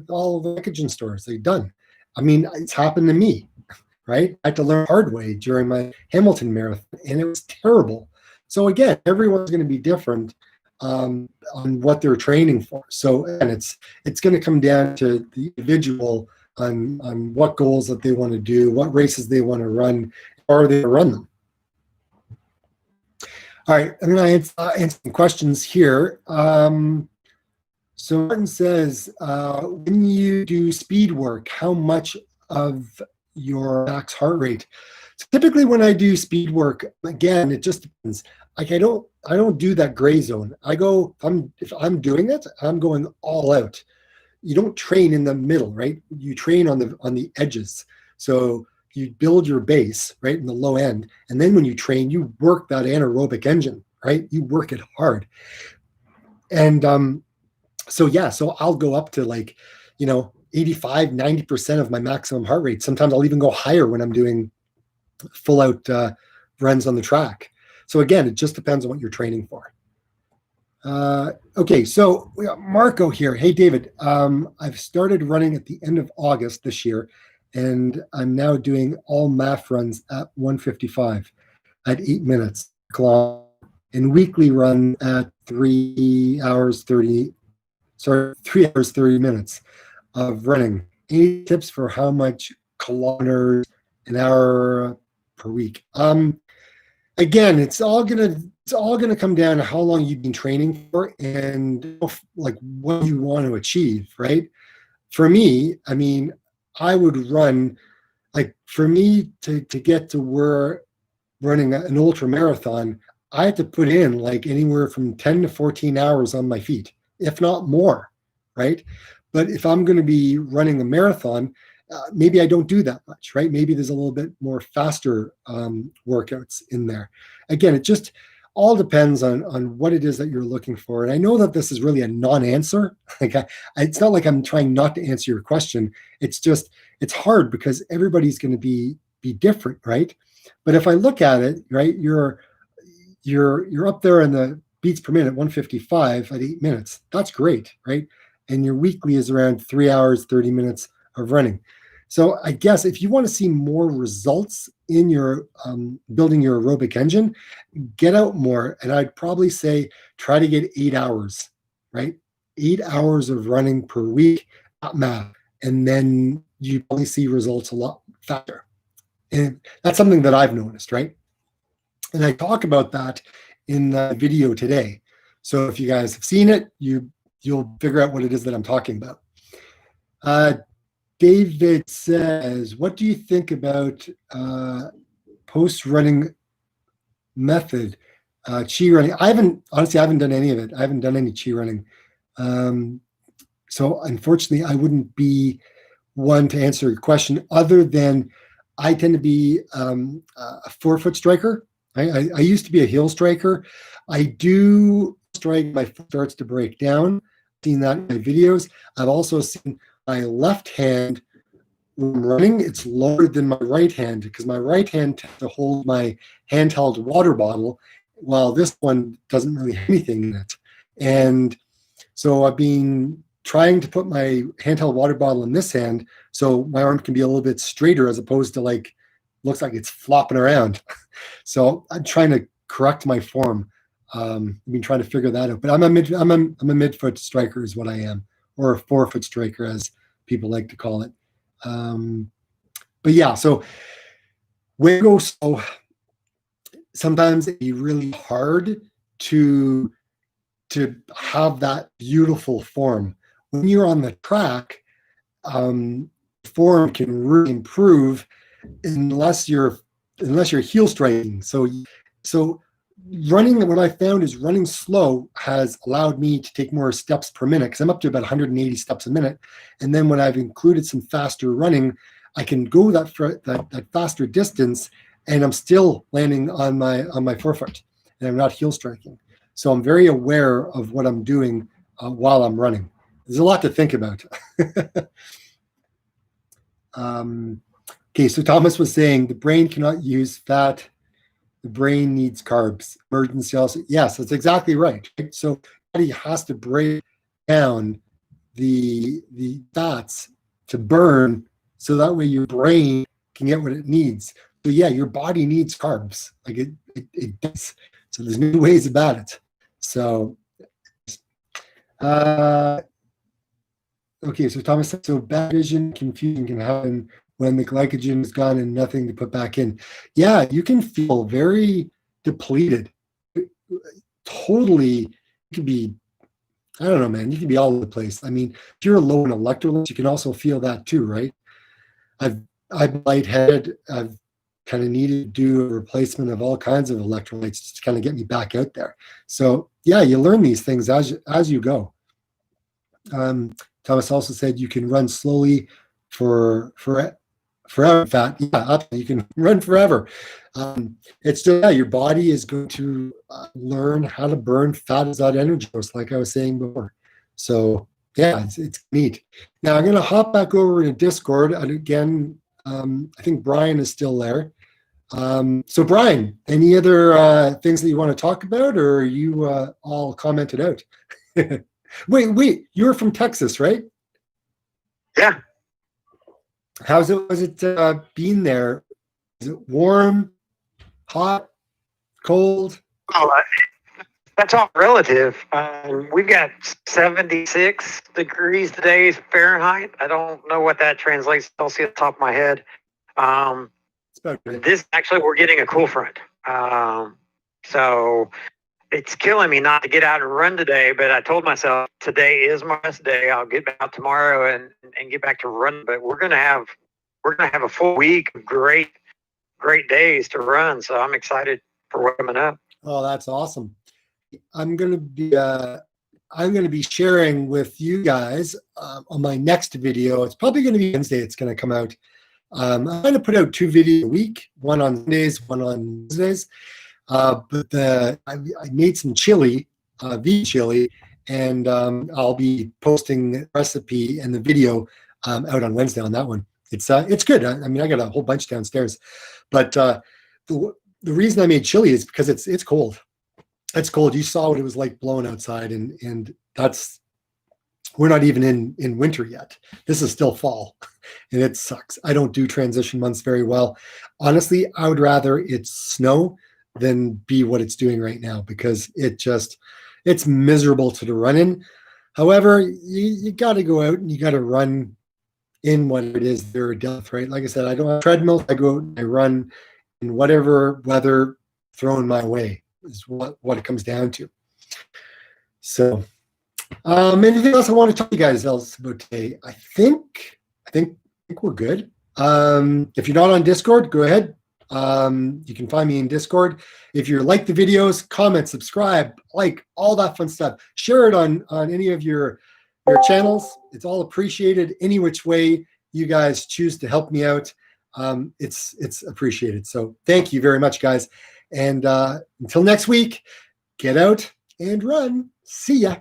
all of the glycogen stores. They're done. I mean, it's happened to me, right? I had to learn hard way during my Hamilton marathon, and it was terrible. So again, everyone's going to be different on what they're training for. So, and it's going to come down to the individual on what goals that they want to do, what races they want to run, or they run them. All right, I'm going to answer some questions here. So Martin says, when you do speed work, how much of your max heart rate? So typically when I do speed work, again, it just depends. Like, I don't do that gray zone. If I'm doing it, I'm going all out. You don't train in the middle, right? You train on the edges. So you build your base, right, in the low end, and then when you train, you work that anaerobic engine, right? You work it hard. And so I'll go up to like, 85, 90% of my maximum heart rate. Sometimes I'll even go higher when I'm doing full out runs on the track. So again, it just depends on what you're training for. Okay, so we got Marco here. Hey, David, I've started running at the end of August this year, and I'm now doing all MAF runs at 155 at 8 minutes and weekly run at 3 hours 30 minutes of running. Any tips for how much kilometers an hour per week? Again, it's all gonna come down to how long you've been training for and like what you want to achieve, right? For me, I mean, I would run, like, for me to get to where running an ultra marathon, I had to put in like anywhere from 10 to 14 hours on my feet, if not more, right? But if I'm going to be running a marathon, maybe I don't do that much, right? Maybe there's a little bit more faster workouts in there. Again, it just all depends on what it is that you're looking for. And I know that this is really a non-answer. Like it's not like I'm trying not to answer your question. It's just, it's hard because everybody's going to be different, right? But if I look at it, right, you're up there in the beats per minute, 155 at 8 minutes. That's great, right? And your weekly is around 3 hours, 30 minutes of running. So I guess if you want to see more results in your building your aerobic engine, get out more. And I'd probably say try to get 8 hours, right? 8 hours of running per week at MAF. And then you probably see results a lot faster. And that's something that I've noticed, right? And I talk about that in the video today. So if you guys have seen it, you'll figure out what it is that I'm talking about. David says, what do you think about post-running method, chi running? I haven't done any of it. I haven't done any chi running. So unfortunately, I wouldn't be one to answer your question other than I tend to be a forefoot striker. I used to be a heel striker. I do strike, my foot starts to break down. I've seen that in my videos. I've also seen my left hand when I'm running, it's lower than my right hand because my right hand tends to hold my handheld water bottle while this one doesn't really have anything in it. And so I've been trying to put my handheld water bottle in this hand so my arm can be a little bit straighter as opposed to like, looks like it's flopping around. So I'm trying to correct my form. I've been trying to figure that out, but I'm a midfoot striker is what I am, or a forefoot striker as people like to call it. But yeah, so when you go slow, sometimes it'd be really hard to have that beautiful form. When you're on the track, form can really improve unless you're heel striking. So running, what I found is running slow has allowed me to take more steps per minute because I'm up to about 180 steps a minute. And then when I've included some faster running, I can go that faster distance and I'm still landing on my forefoot and I'm not heel striking. So I'm very aware of what I'm doing while I'm running. There's a lot to think about. Okay, so Thomas was saying the brain cannot use fat. The brain needs carbs. Emergency also. Yes, that's exactly right. So the body has to break down the fats to burn so that way your brain can get what it needs. So yeah, your body needs carbs. Like it does. So there's no ways about it. So okay, so Thomas said, so bad vision confusion can happen when the glycogen is gone and nothing to put back in. Yeah, you can feel very depleted. Totally, you could be, I don't know, man, you can be all over the place. I mean, if you're low in electrolytes, you can also feel that too, right? I'm lightheaded. I've kind of needed to do a replacement of all kinds of electrolytes just to kind of get me back out there. So yeah, you learn these things as you go. Thomas also said you can run slowly for forever fat. Yeah, you can run forever. It's still, yeah, your body is going to learn how to burn fat as that energy source, like I was saying before. So yeah, it's neat. Now I'm going to hop back over to Discord. And again, I think Brian is still there. So Brian, any other things that you want to talk about, or are you all commented out? Wait, you're from Texas, right?
Yeah.
Was it being there? Is it warm, hot, cold?
Oh, that's all relative. We've got 76 degrees today Fahrenheit. I don't know what that translates to. I'll see at the top of my head.
It's about right.
This actually, we're getting a cool front. So it's killing me not to get out and run today, but I told myself today is my best day. I'll get out tomorrow and get back to running. But we're gonna have a full week of great days to run. So I'm excited for what's coming up.
Oh, that's awesome. I'm gonna be sharing with you guys on my next video. It's probably going to be Wednesday. It's going to come out. I'm going to put out 2 videos a week, one on Sundays, one on Wednesdays. But I made some chili, vegan chili, and I'll be posting the recipe and the video out on Wednesday on that one. It's good. I mean, I got a whole bunch downstairs, but the reason I made chili is because it's cold. It's cold. You saw what it was like blowing outside, and we're not even in winter yet. This is still fall, and it sucks. I don't do transition months very well. Honestly, I would rather it snow than be what it's doing right now, because it's miserable to run in. However, you got to go out and you got to run in what it is there or death, right? Like I said, I don't have treadmills. I go out and I run in whatever weather thrown my way is what it comes down to. So anything else I want to talk to you guys else about today? I think we're good. If you're not on Discord, go ahead. You can find me in Discord. If you like the videos, comment, subscribe, like, all that fun stuff. Share it on any of your channels. It's all appreciated. Any which way you guys choose to help me out, it's appreciated. So thank you very much, guys. And until next week, get out and run. See ya.